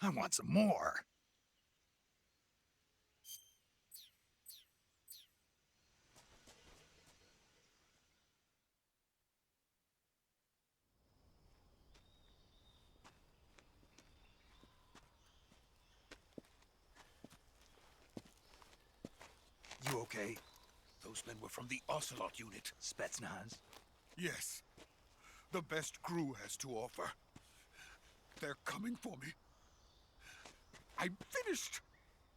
I want some more. You okay? Those men were from the Ocelot unit. Spetsnaz? Yes. The best GRU has to offer. They're coming for me. I'm finished.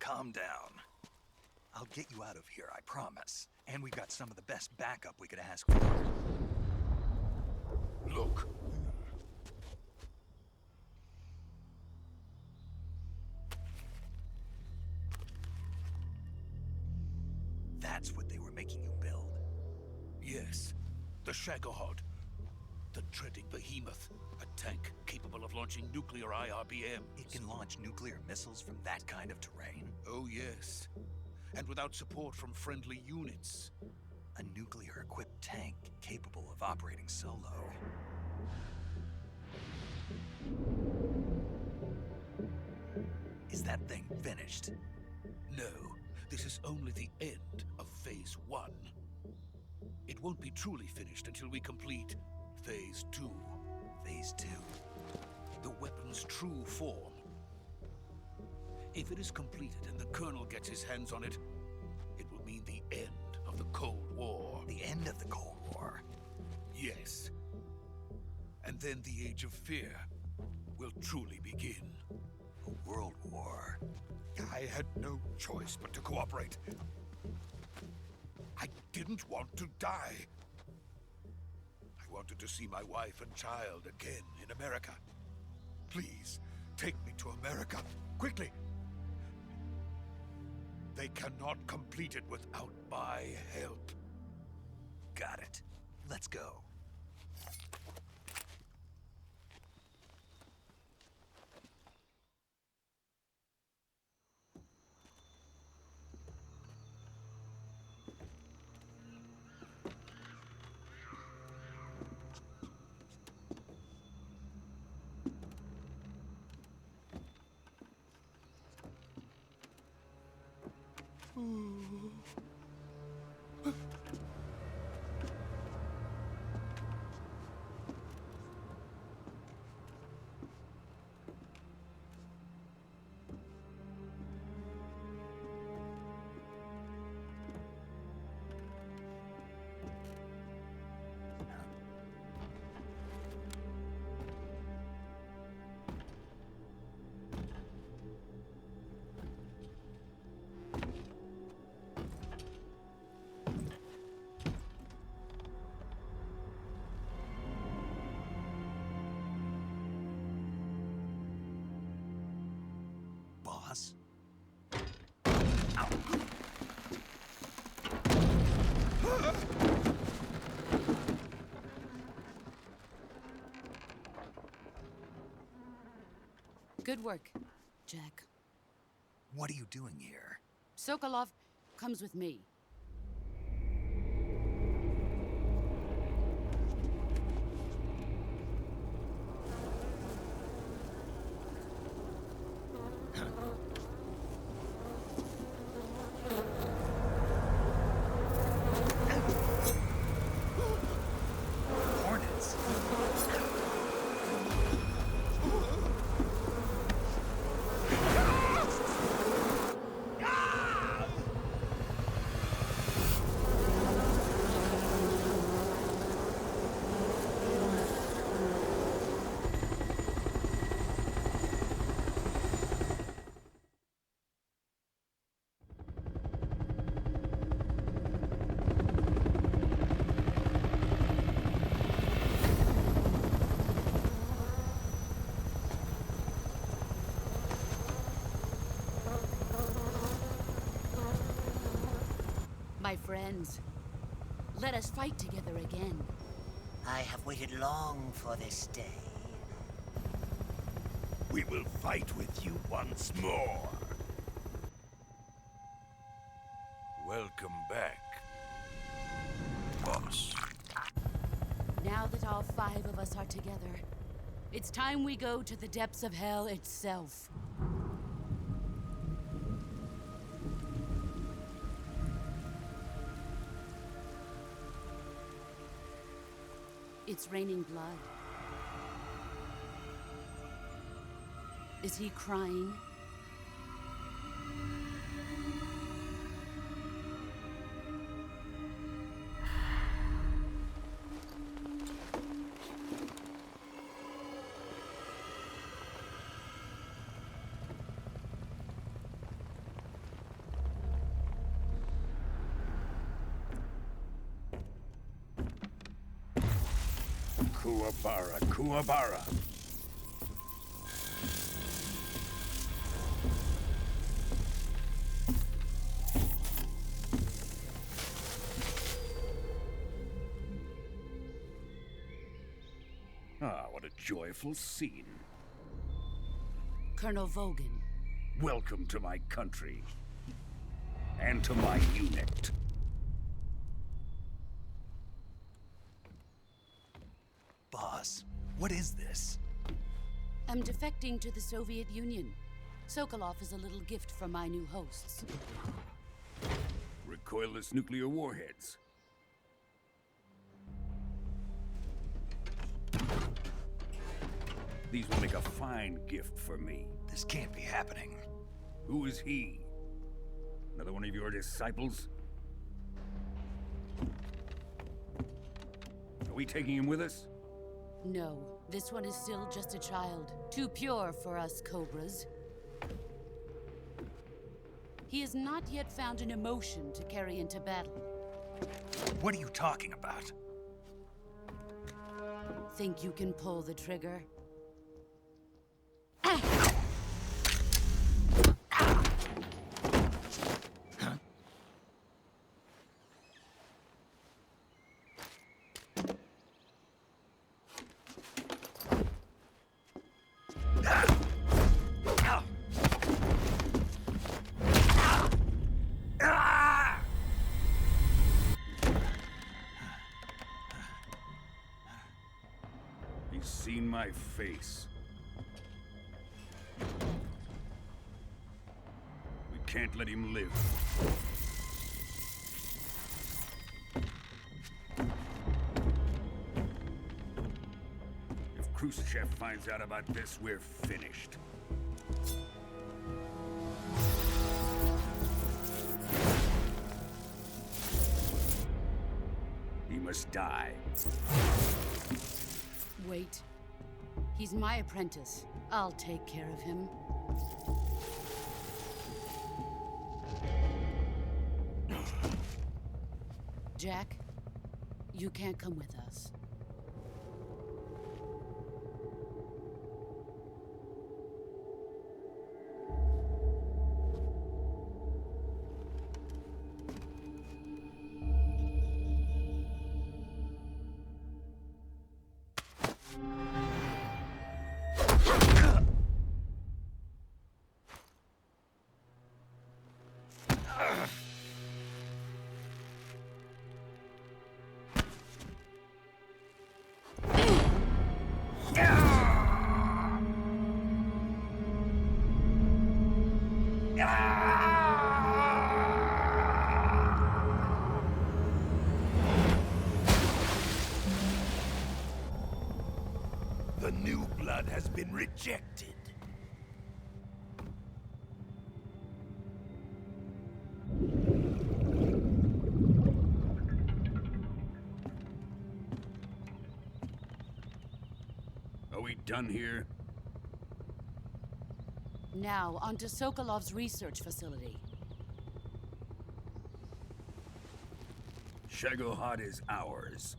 Calm down. I'll get you out of here, I promise. And we've got some of the best backup we could ask for. Look. That's what they were making you build? Yes. The Shagohod. The treading behemoth. A tank capable of launching nuclear IRBMs. It can launch nuclear missiles from that kind of terrain? Oh, yes. And without support from friendly units. A nuclear-equipped tank capable of operating solo. Is that thing finished? No. This is only the end of Phase 1. It won't be truly finished until we complete Phase 2. Phase 2? The weapon's true form. If it is completed and the Colonel gets his hands on it, it will mean the end of the Cold War. The end of the Cold War? Yes. And then the Age of Fear will truly begin. A world war? I had no choice but to cooperate. didn't want to die. I wanted to see my wife and child again in America. Please, take me to America, quickly. They cannot complete it without my help. Got it. Let's go. Boss? Good work, Jack. What are you doing here? Sokolov comes with me. Hornets? My friends, let us fight together again. I have waited long for this day. We will fight with you once more. Welcome back, boss. Now that all 5 of us are together, it's time we go to the depths of hell itself. It's raining blood. Is he crying? Kuwabara, Kuwabara. Ah, what a joyful scene. Colonel Vogan. Welcome to my country. And to my unit. Boss, what is this? I'm defecting to the Soviet Union. Sokolov is a little gift from my new hosts. Recoilless nuclear warheads. These will make a fine gift for me. This can't be happening. Who is he? Another one of your disciples? Are we taking him with us? No, this one is still just a child. Too pure for us Cobras. He has not yet found an emotion to carry into battle. What are you talking about? Think you can pull the trigger? He's seen my face. We can't let him live. If Khrushchev finds out about this, we're finished. He must die. Wait. He's my apprentice. I'll take care of him. Jack, you can't come with us. The new blood has been rejected. Are we done here? Now, onto Sokolov's research facility. Shagohod is ours.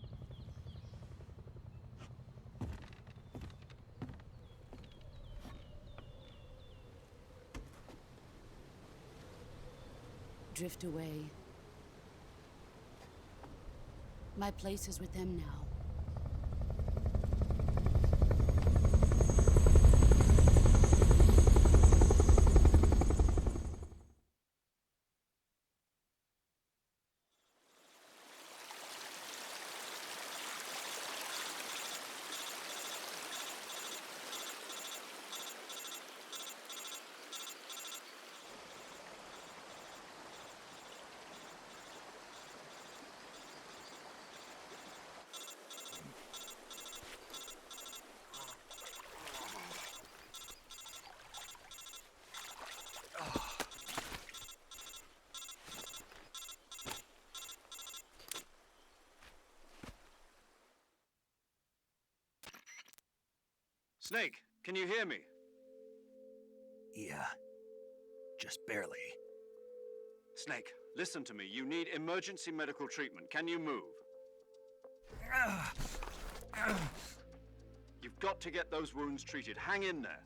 Drift away. My place is with them now. Snake, can you hear me? Yeah. Just barely. Snake, listen to me. You need emergency medical treatment. Can you move? You've got to get those wounds treated. Hang in there.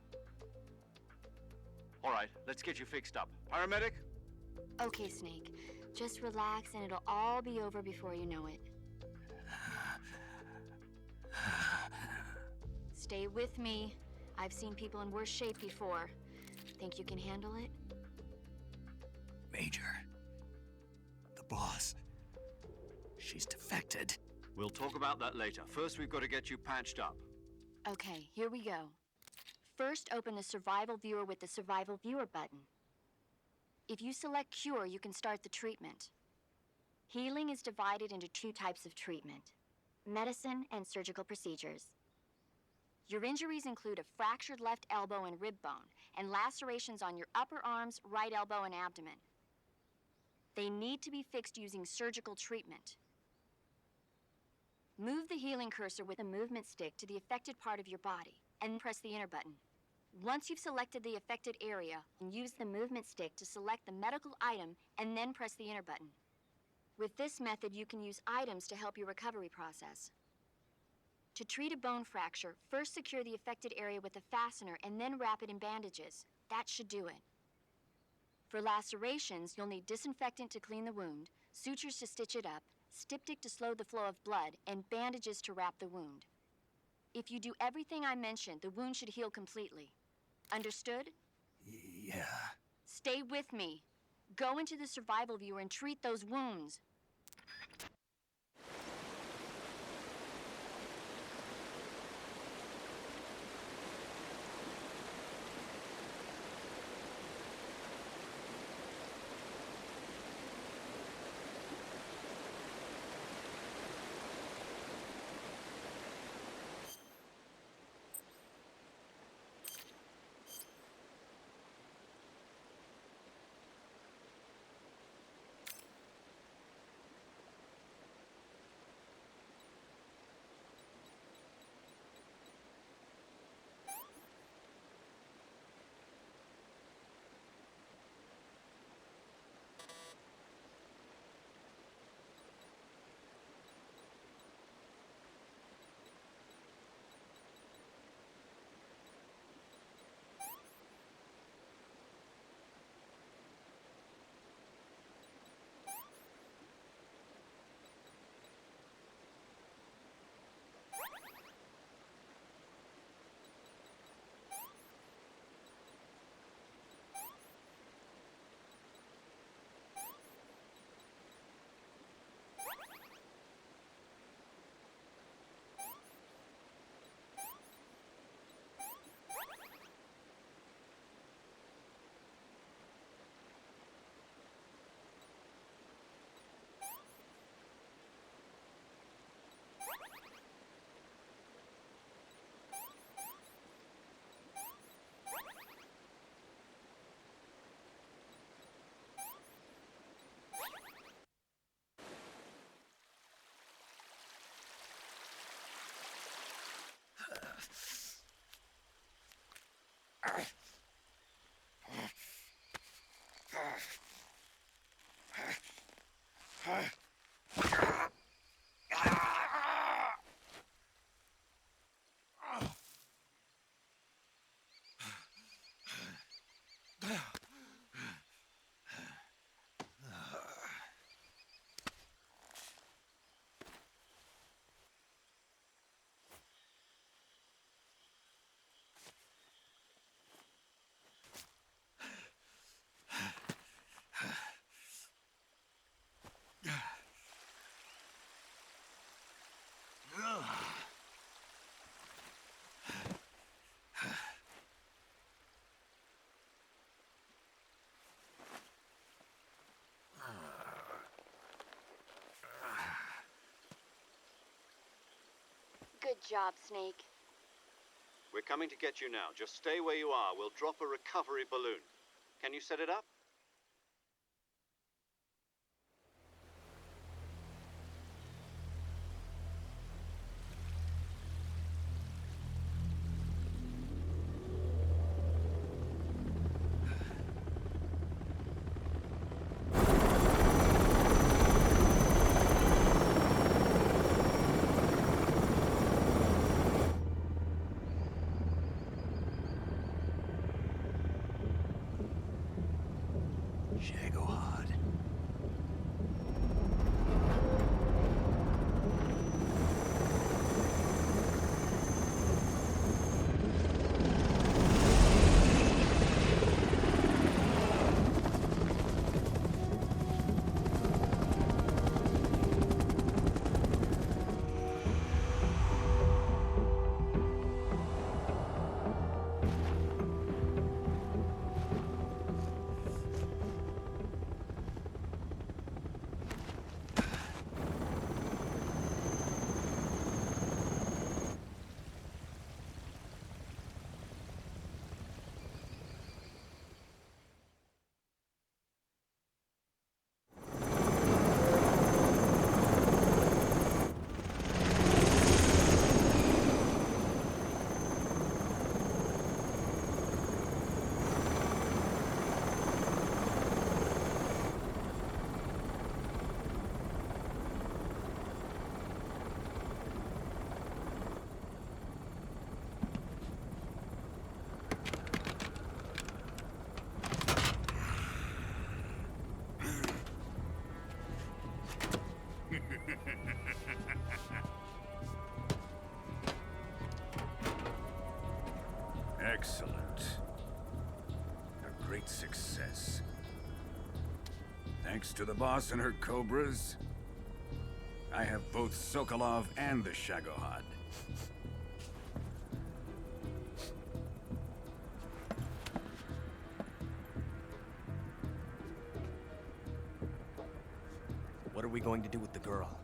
All right, let's get you fixed up. Paramedic? Okay, Snake. Just relax and it'll all be over before you know it. Stay with me. I've seen people in worse shape before. Think you can handle it? Major. The boss. She's defected. We'll talk about that later. First, we've got to get you patched up. Okay, here we go. First, open the Survival Viewer with the Survival Viewer button. If you select Cure, you can start the treatment. Healing is divided into two types of treatment: medicine and surgical procedures. Your injuries include a fractured left elbow and rib bone, and lacerations on your upper arms, right elbow, and abdomen. They need to be fixed using surgical treatment. Move the healing cursor with a movement stick to the affected part of your body, and press the enter button. Once you've selected the affected area, use the movement stick to select the medical item, and then press the enter button. With this method, you can use items to help your recovery process. To treat a bone fracture, first secure the affected area with a fastener and then wrap it in bandages. That should do it. For lacerations, you'll need disinfectant to clean the wound, sutures to stitch it up, styptic to slow the flow of blood, and bandages to wrap the wound. If you do everything I mentioned, the wound should heal completely. Understood? Yeah. Stay with me. Go into the survival viewer and treat those wounds. Good job, Snake. We're coming to get you now. Just stay where you are. We'll drop a recovery balloon. Can you set it up? Excellent. A great success. Thanks to the boss and her cobras, I have both Sokolov and the Shagohod. What are we going to do with the girl?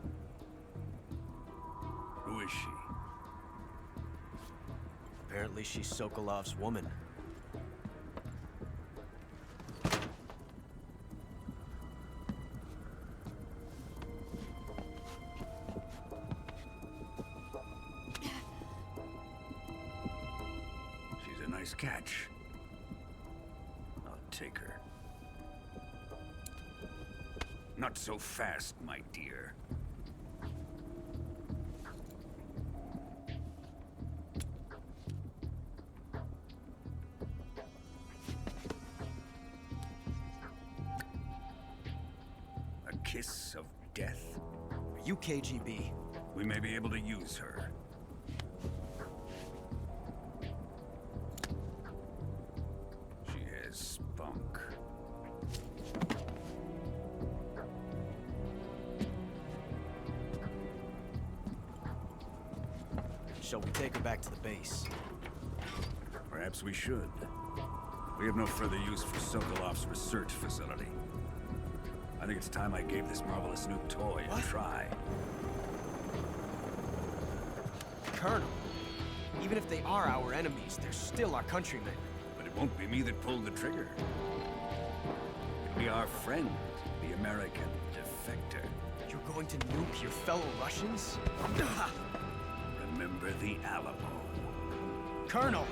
Who is she? Apparently she's Sokolov's woman. She's a nice catch. I'll take her. Not so fast, my dear. A kiss of death? Are you KGB? We may be able to use her. She has spunk. Shall we take her back to the base? Perhaps we should. We have no further use for Sokolov's research facility. I think it's time I gave this marvelous new toy a try. Colonel, even if they are our enemies, they're still our countrymen. But it won't be me that pulled the trigger. It'll be our friend, the American defector. You're going to nuke your fellow Russians? Remember the Alamo. Colonel!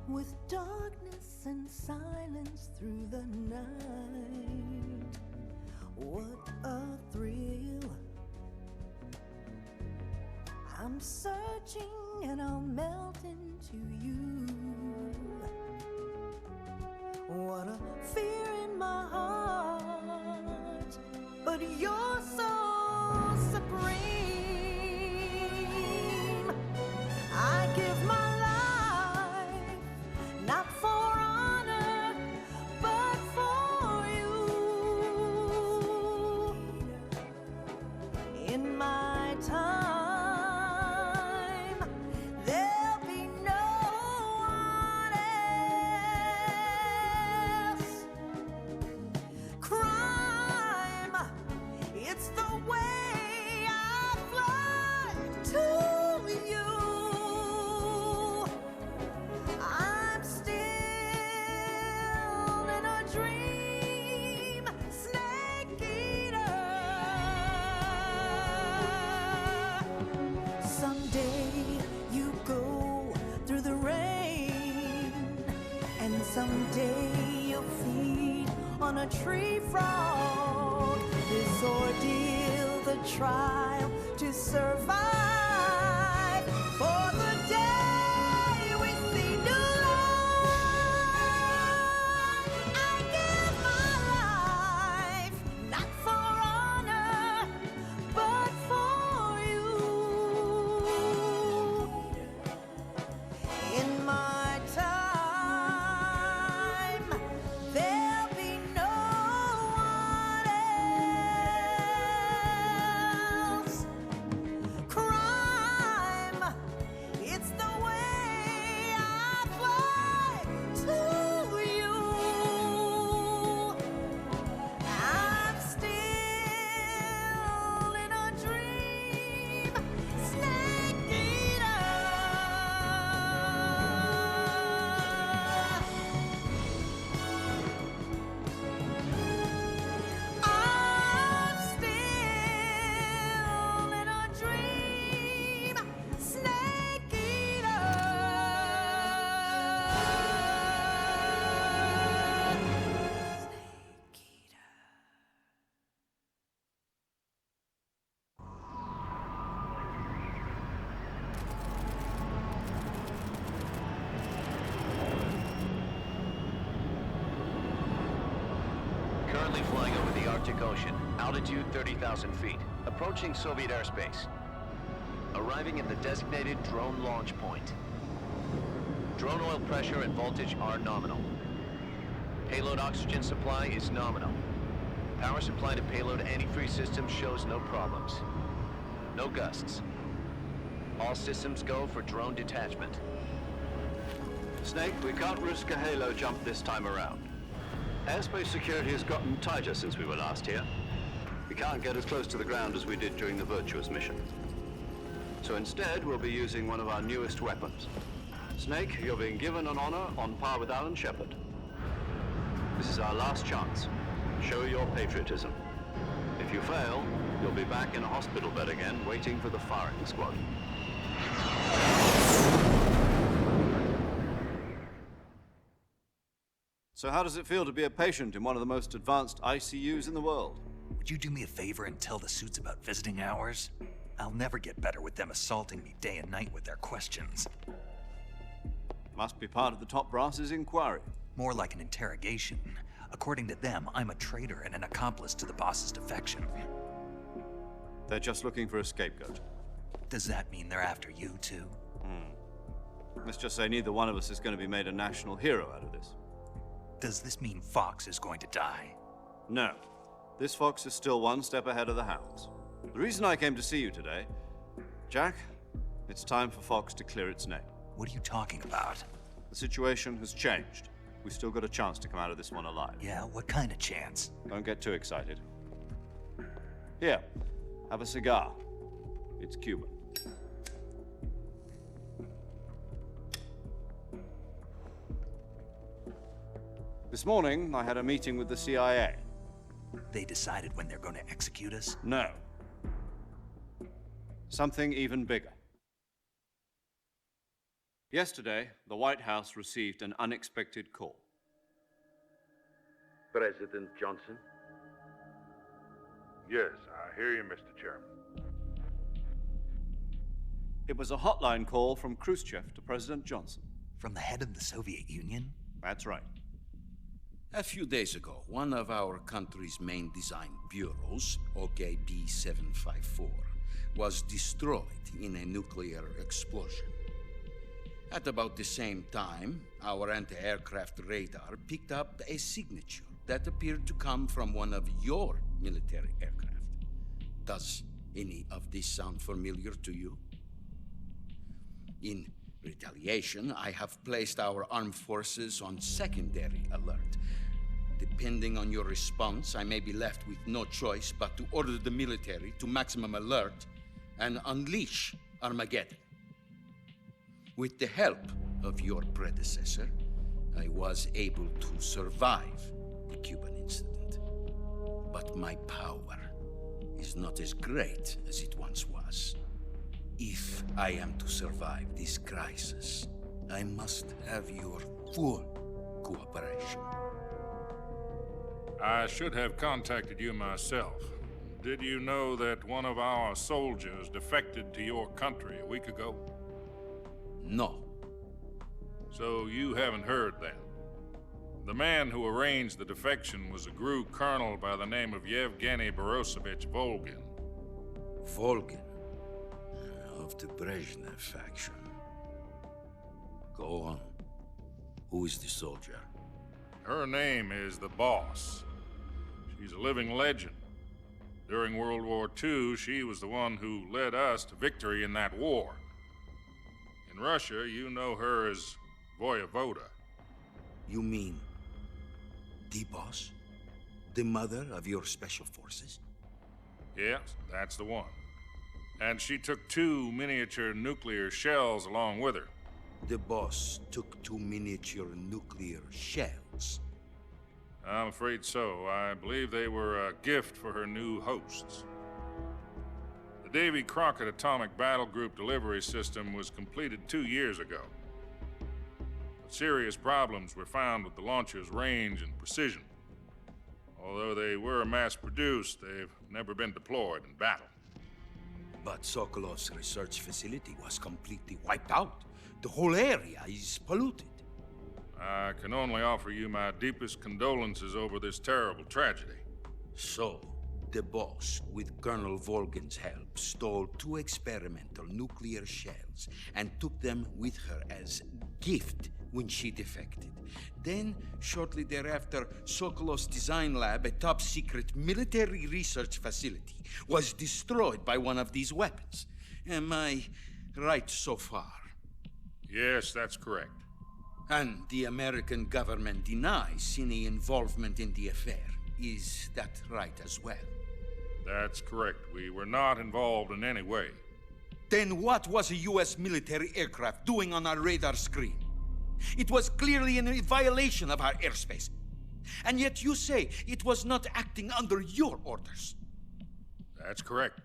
With darkness and silence through the night, what a thrill. I'm searching and I'll melt into you. What a fear in my heart, but you're so supreme. I give my not for honor, but for you. In my time, there'll be no one else. Crime, it's the way I fly to you. Someday you'll feed on a tree frog. This ordeal, the trial to survive. For the day we see new light. Currently flying over the Arctic Ocean. Altitude 30,000 feet. Approaching Soviet airspace. Arriving at the designated drone launch point. Drone oil pressure and voltage are nominal. Payload oxygen supply is nominal. Power supply to payload antifreeze system shows no problems. No gusts. All systems go for drone detachment. Snake, we can't risk a halo jump this time around. Airspace security has gotten tighter since we were last here. We can't get as close to the ground as we did during the Virtuous mission. So instead, we'll be using one of our newest weapons. Snake, you're being given an honor on par with Alan Shepard. This is our last chance. Show your patriotism. If you fail, you'll be back in a hospital bed again, waiting for the firing squad. So how does it feel to be a patient in one of the most advanced ICUs in the world? Would you do me a favor and tell the suits about visiting hours? I'll never get better with them assaulting me day and night with their questions. Must be part of the top brass's inquiry. More like an interrogation. According to them, I'm a traitor and an accomplice to the boss's defection. They're just looking for a scapegoat. Does that mean they're after you, too? Let's just say neither one of us is going to be made a national hero out of this. Does this mean Fox is going to die? No. This fox is still one step ahead of the hounds. The reason I came to see you today, Jack, it's time for Fox to clear its name. What are you talking about? The situation has changed. We've still got a chance to come out of this one alive. Yeah, what kind of chance? Don't get too excited. Here, have a cigar. It's Cuban. This morning, I had a meeting with the CIA. They decided when they're going to execute us? No. Something even bigger. Yesterday, the White House received an unexpected call. President Johnson? Yes, I hear you, Mr. Chairman. It was a hotline call from Khrushchev to President Johnson. From the head of the Soviet Union? That's right. A few days ago, one of our country's main design bureaus, OKB 754, was destroyed in a nuclear explosion. At about the same time, our anti-aircraft radar picked up a signature that appeared to come from one of your military aircraft. Does any of this sound familiar to you? In retaliation, I have placed our armed forces on secondary alert. Depending on your response, I may be left with no choice but to order the military to maximum alert and unleash Armageddon. With the help of your predecessor, I was able to survive the Cuban incident. But my power is not as great as it once was. If I am to survive this crisis, I must have your full cooperation. I should have contacted you myself. Did you know that one of our soldiers defected to your country a week ago? No. So you haven't heard then. The man who arranged the defection was a GRU colonel by the name of Yevgeny Borosovich Volgin. Volgin? Of the Brezhnev faction. Go on. Who is the soldier? Her name is the Boss. She's a living legend. During World War II, she was the one who led us to victory in that war. In Russia, you know her as Voyevoda. You mean the Boss? The mother of your special forces? Yes, that's the one. And she took 2 miniature nuclear shells along with her. The Boss took 2 miniature nuclear shells? I'm afraid so. I believe they were a gift for her new hosts. The Davy Crockett Atomic Battle Group delivery system was completed 2 years ago. But serious problems were found with the launcher's range and precision. Although they were mass-produced, they've never been deployed in battle. But Sokolov's research facility was completely wiped out. The whole area is polluted. I can only offer you my deepest condolences over this terrible tragedy. So, the boss, with Colonel Volgin's help, stole 2 experimental nuclear shells and took them with her as gift when she defected. Then, shortly thereafter, Sokolov's design lab, a top-secret military research facility, was destroyed by one of these weapons. Am I right so far? Yes, that's correct. And the American government denies any involvement in the affair. Is that right as well? That's correct. We were not involved in any way. Then what was a U.S. military aircraft doing on our radar screen? It was clearly in violation of our airspace. And yet you say it was not acting under your orders. That's correct.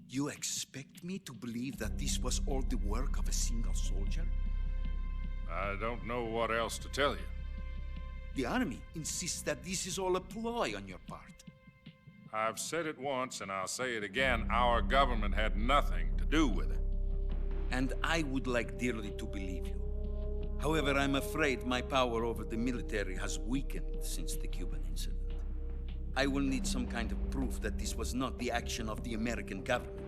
You expect me to believe that this was all the work of a single soldier? I don't know what else to tell you. The Army insists that this is all a ploy on your part. I've said it once, and I'll say it again. Our government had nothing to do with it. And I would like dearly to believe you. However, I'm afraid my power over the military has weakened since the Cuban incident. I will need some kind of proof that this was not the action of the American government.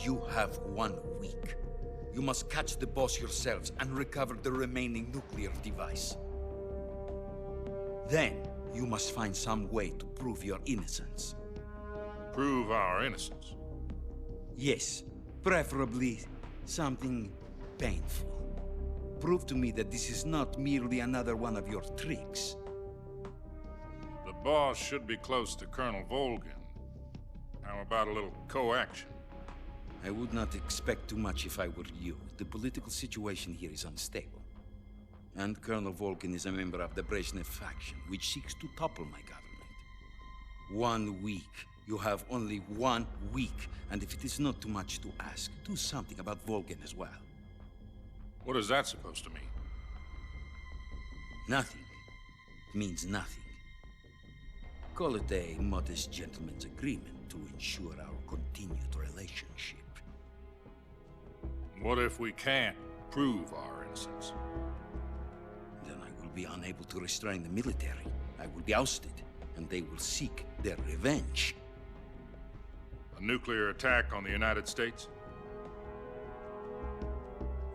You have 1 week. You must catch the boss yourselves and recover the remaining nuclear device. Then, you must find some way to prove your innocence. Prove our innocence? Yes, preferably something painful. Prove to me that this is not merely another one of your tricks. The boss should be close to Colonel Volgin. How about a little co-action? I would not expect too much if I were you. The political situation here is unstable. And Colonel Volgin is a member of the Brezhnev faction, which seeks to topple my government. 1 week. You have only 1 week. And if it is not too much to ask, do something about Volgin as well. What is that supposed to mean? Nothing. It means nothing. Call it a modest gentleman's agreement to ensure our continued relationship. What if we can't prove our innocence? Then I will be unable to restrain the military. I will be ousted, and they will seek their revenge. A nuclear attack on the United States?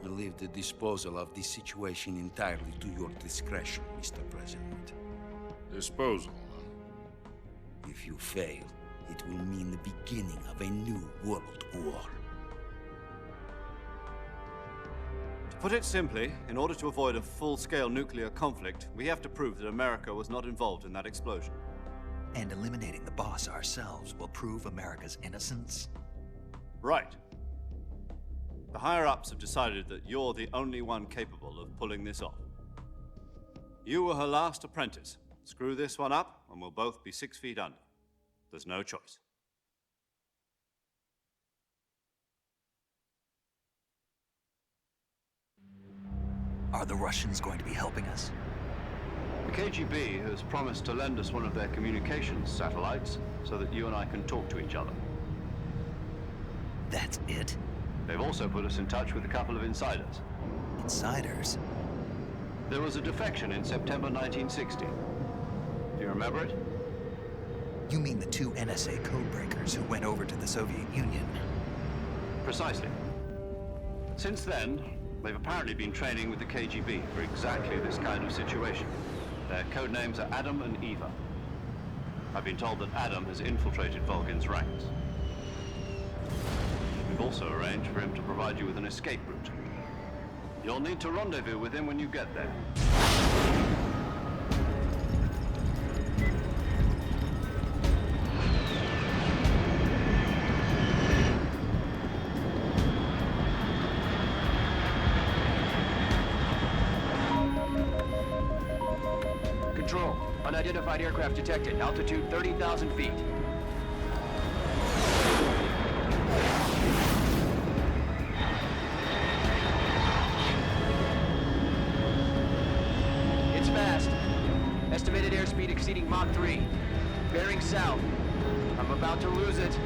I leave the disposal of this situation entirely to your discretion, Mr. President. Disposal? If you fail, it will mean the beginning of a new world war. To put it simply, in order to avoid a full-scale nuclear conflict, we have to prove that America was not involved in that explosion. And eliminating the boss ourselves will prove America's innocence? Right. The higher-ups have decided that you're the only one capable of pulling this off. You were her last apprentice. Screw this one up, and we'll both be 6 feet under. There's no choice. Are the Russians going to be helping us? The KGB has promised to lend us one of their communications satellites so that you and I can talk to each other. That's it? They've also put us in touch with a couple of insiders. Insiders? There was a defection in September 1960. Do you remember it? You mean the 2 NSA codebreakers who went over to the Soviet Union? Precisely. Since then, they've apparently been training with the KGB for exactly this kind of situation. Their code names are Adam and Eva. I've been told that Adam has infiltrated Volgin's ranks. We've also arranged for him to provide you with an escape route. You'll need to rendezvous with him when you get there. Control. Unidentified aircraft detected. Altitude 30,000 feet. It's fast. Estimated airspeed exceeding Mach 3. Bearing south. I'm about to lose it.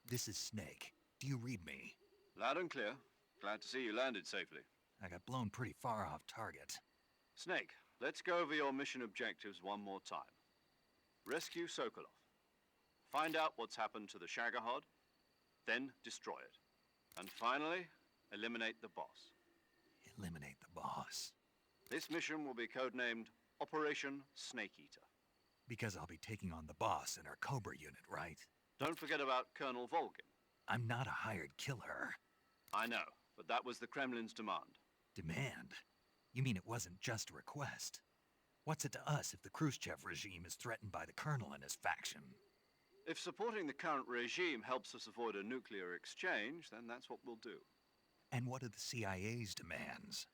This is Snake. Do you read me? Loud and clear. Glad to see you landed safely. I got blown pretty far off target. Snake, let's go over your mission objectives one more time. Rescue Sokolov. Find out what's happened to the Shagohod, then destroy it. And finally, eliminate the boss. Eliminate the boss. This mission will be codenamed Operation Snake Eater. Because I'll be taking on the boss in our Cobra unit, right? Don't forget about Colonel Volgin. I'm not a hired killer. I know, but that was the Kremlin's demand. Demand? You mean it wasn't just a request? What's it to us if the Khrushchev regime is threatened by the Colonel and his faction? If supporting the current regime helps us avoid a nuclear exchange, then that's what we'll do. And what are the CIA's demands?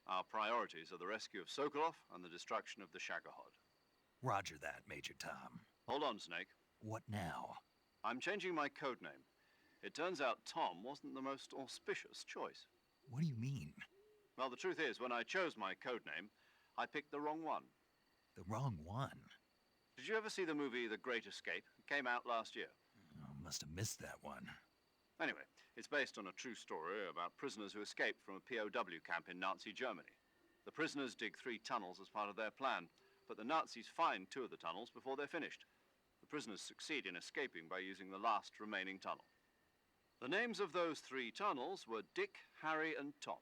Our priorities are the rescue of Sokolov and the destruction of the Shagohod. Roger that, Major Tom. Hold on, Snake. What now? I'm changing my codename. It turns out Tom wasn't the most auspicious choice. What do you mean? Well, the truth is, when I chose my codename, I picked the wrong one. The wrong one? Did you ever see the movie The Great Escape? It came out last year. Oh, must have missed that one. Anyway, it's based on a true story about prisoners who escaped from a POW camp in Nazi Germany. The prisoners dig 3 tunnels as part of their plan, but the Nazis find 2 of the tunnels before they're finished. The prisoners succeed in escaping by using the last remaining tunnel. The names of those 3 tunnels were Dick, Harry, and Tom.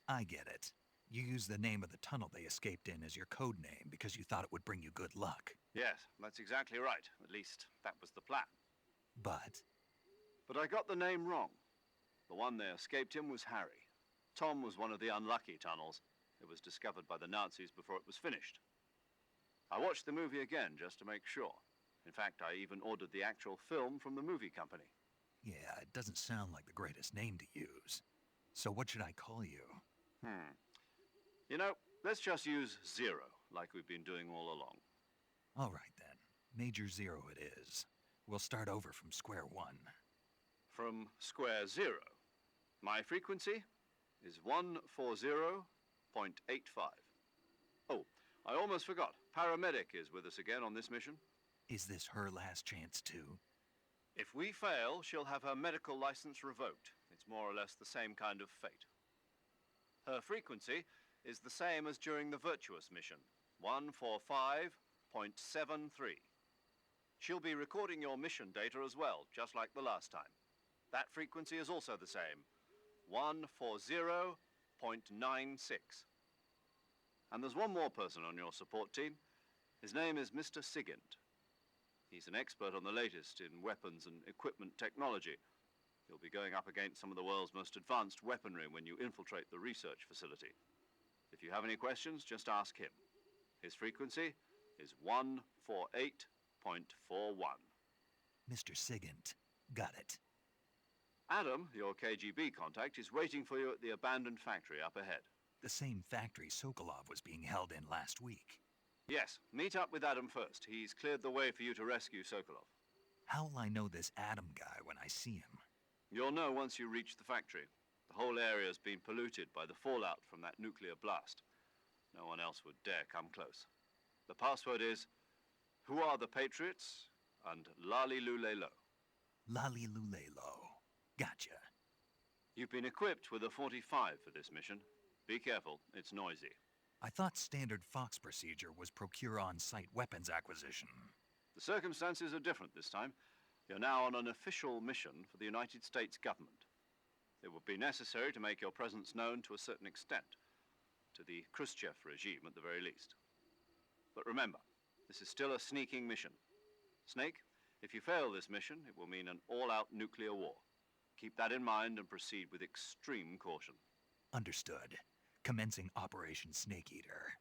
I get it. You used the name of the tunnel they escaped in as your code name because you thought it would bring you good luck. Yes, that's exactly right. At least, that was the plan. But I got the name wrong. The one they escaped in was Harry. Tom was one of the unlucky tunnels. It was discovered by the Nazis before it was finished. I watched the movie again just to make sure. In fact, I even ordered the actual film from the movie company. yeah, it doesn't sound like the greatest name to use. So what should I call you? You know, let's just use Zero, like we've been doing all along. All right then. Major Zero it is. We'll start over from square one. From square 0. My frequency is 140.85. Oh, I almost forgot. Paramedic is with us again on this mission. Is this her last chance too? If we fail, she'll have her medical license revoked. It's more or less the same kind of fate. Her frequency is the same as during the Virtuous mission, 145.73. She'll be recording your mission data as well, just like the last time. That frequency is also the same, 140.96. And there's one more person on your support team. His name is Mr. Sigint. He's an expert on the latest in weapons and equipment technology. You'll be going up against some of the world's most advanced weaponry when you infiltrate the research facility. If you have any questions, just ask him. His frequency is 148.41. Mr. Sigint. Got it. Adam, your KGB contact, is waiting for you at the abandoned factory up ahead. The same factory Sokolov was being held in last week. Yes, meet up with Adam first. He's cleared the way for you to rescue Sokolov. How'll I know this Adam guy when I see him? You'll know once you reach the factory. The whole area's been polluted by the fallout from that nuclear blast. No one else would dare come close. The password is, "Who are the Patriots?" and Lali Lulelo. Lali Lulelo. Gotcha. You've been equipped with a 45 for this mission. Be careful, it's noisy. I thought standard Fox procedure was procure on-site weapons acquisition. The circumstances are different this time. You're now on an official mission for the United States government. It would be necessary to make your presence known to a certain extent, to the Khrushchev regime at the very least. But remember, this is still a sneaking mission. Snake, if you fail this mission, it will mean an all-out nuclear war. Keep that in mind and proceed with extreme caution. Understood. Commencing Operation Snake Eater.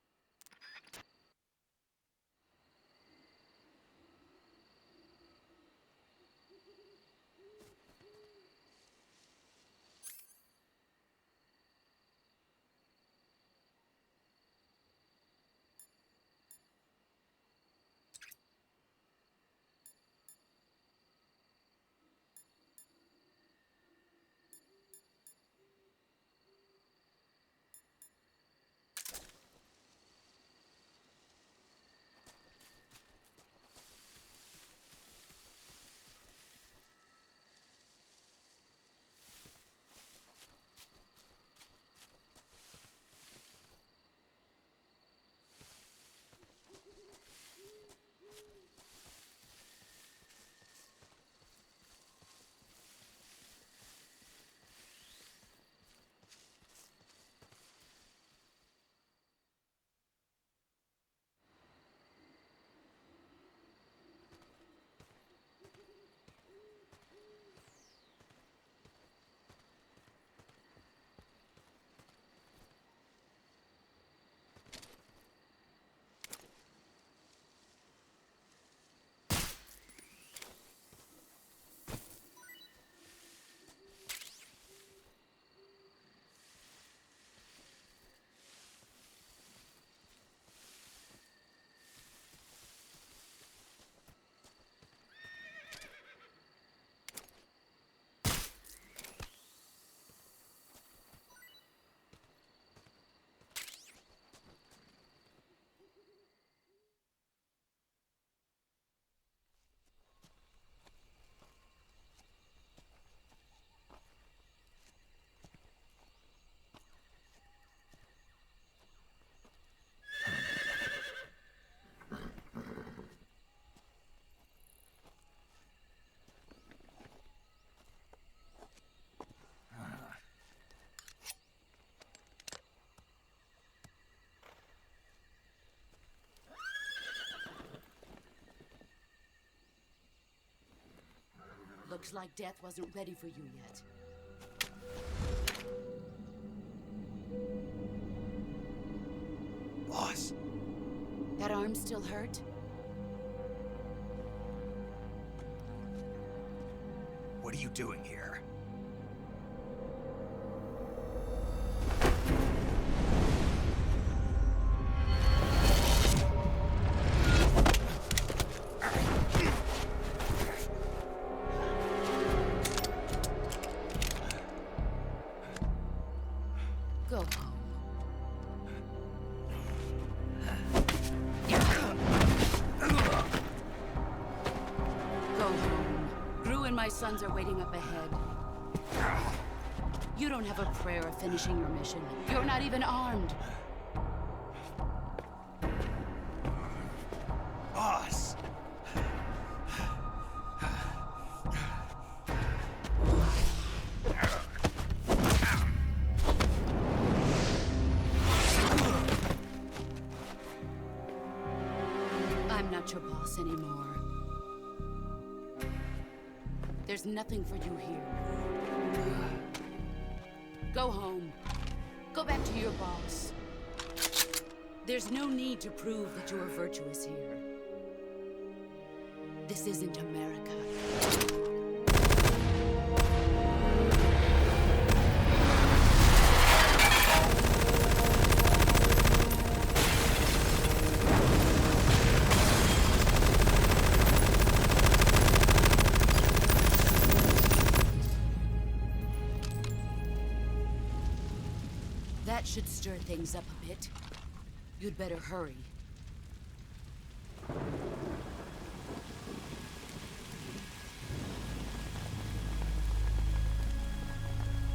Looks like death wasn't ready for you yet. Boss. That arm still hurt? What are you doing here? Go home. Go home. Gru and my sons are waiting up ahead. You don't have a prayer of finishing your mission. You're not even armed. Boss! I'm not your boss anymore. There's nothing for you here. Go home. Go back to your boss. There's no need to prove that you are virtuous here. This isn't America. That should stir things up a bit. You'd better hurry.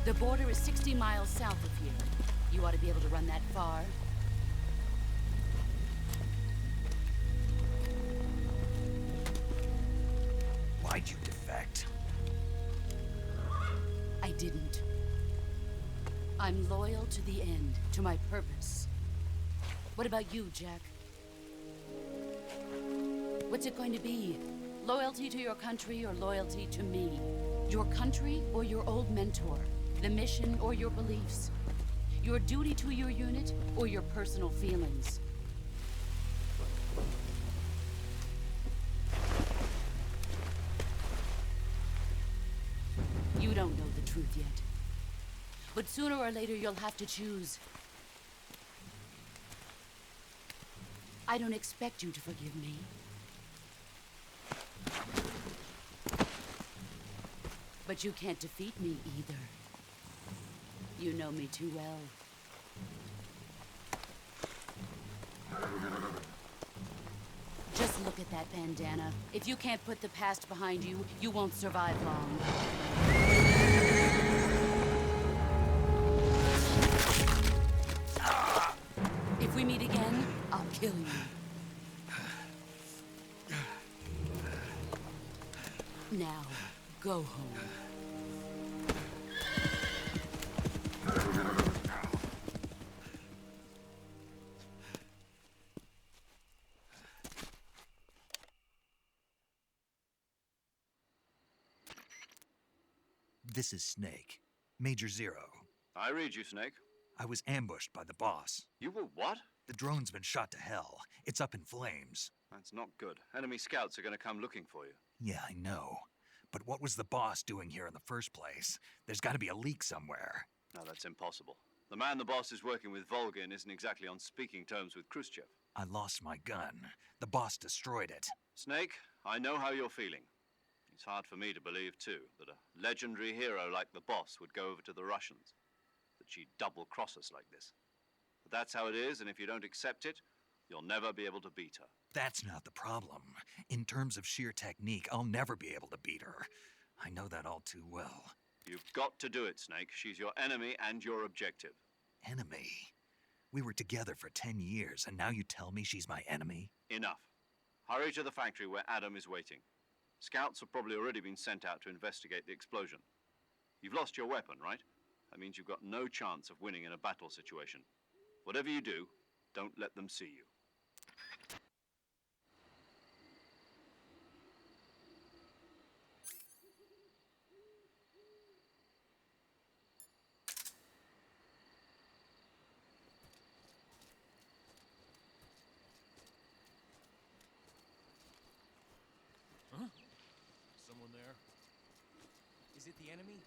The border is 60 miles south of here. You ought to be able to run that far. Why'd you defect? I didn't. I'm loyal to the end, to my purpose. What about you, Jack? What's it going to be? Loyalty to your country or loyalty to me? Your country or your old mentor? The mission or your beliefs? Your duty to your unit or your personal feelings? You don't know the truth yet. But sooner or later, you'll have to choose. I don't expect you to forgive me. But you can't defeat me either. You know me too well. Just look at that bandana. If you can't put the past behind you, you won't survive long. If we meet again, I'll kill you. Now, go home. This is Snake. Major Zero. I read you, Snake. I was ambushed by the boss. You were what? The drone's been shot to hell. It's up in flames. That's not good. Enemy scouts are going to come looking for you. Yeah, I know. But what was the boss doing here in the first place? There's got to be a leak somewhere. No, that's impossible. The man the boss is working with, Volgin, isn't exactly on speaking terms with Khrushchev. I lost my gun. The boss destroyed it. Snake, I know how you're feeling. It's hard for me to believe, too, that a legendary hero like the boss would go over to the Russians. That she'd double-cross us like this. But that's how it is, and if you don't accept it, you'll never be able to beat her. That's not the problem. In terms of sheer technique, I'll never be able to beat her. I know that all too well. You've got to do it, Snake. She's your enemy and your objective. Enemy? We were together for 10 years, and now you tell me she's my enemy? Enough. Hurry to the factory where Adam is waiting. Scouts have probably already been sent out to investigate the explosion. You've lost your weapon, right? That means you've got no chance of winning in a battle situation. Whatever you do, don't let them see you. Is it the enemy?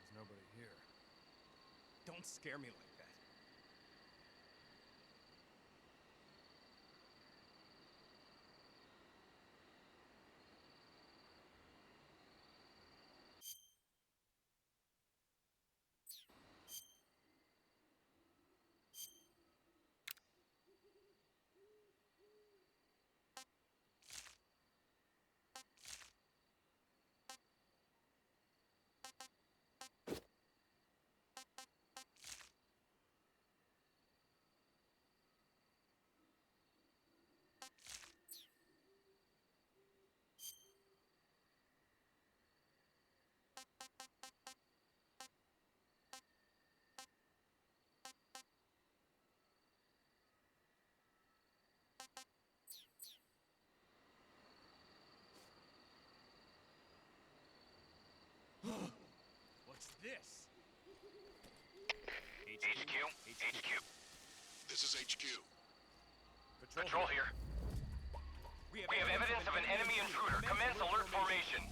There's nobody here. Don't scare me like that. What's this? HQ. This is HQ. Patrol here. We have evidence of an enemy intruder. Commence alert formation.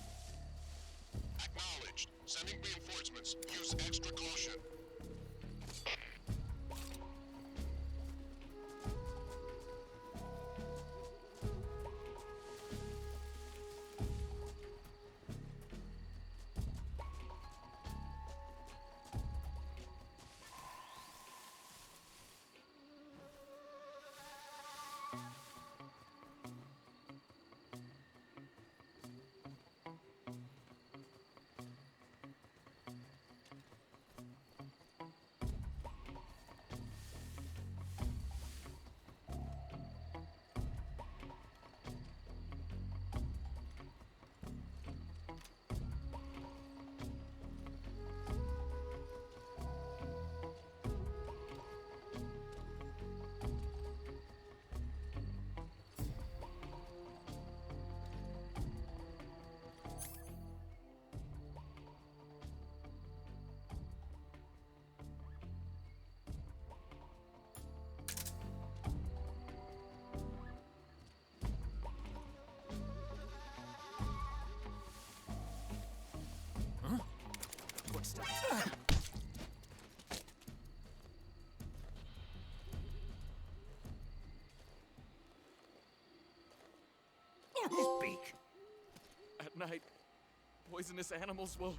Acknowledged. Sending reinforcements. Use extra caution. Speak. At night, poisonous animals will...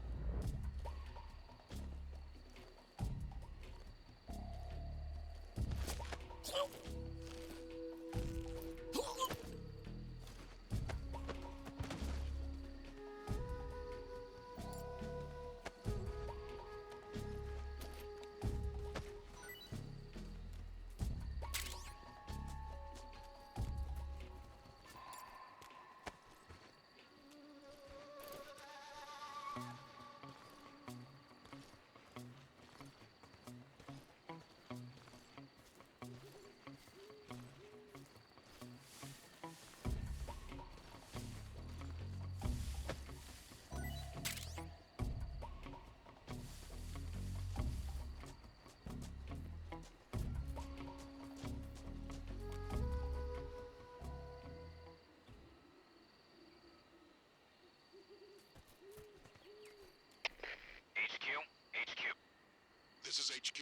This is HQ.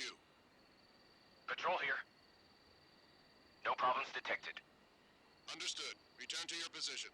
Patrol here. No problems detected. Understood. Return to your position.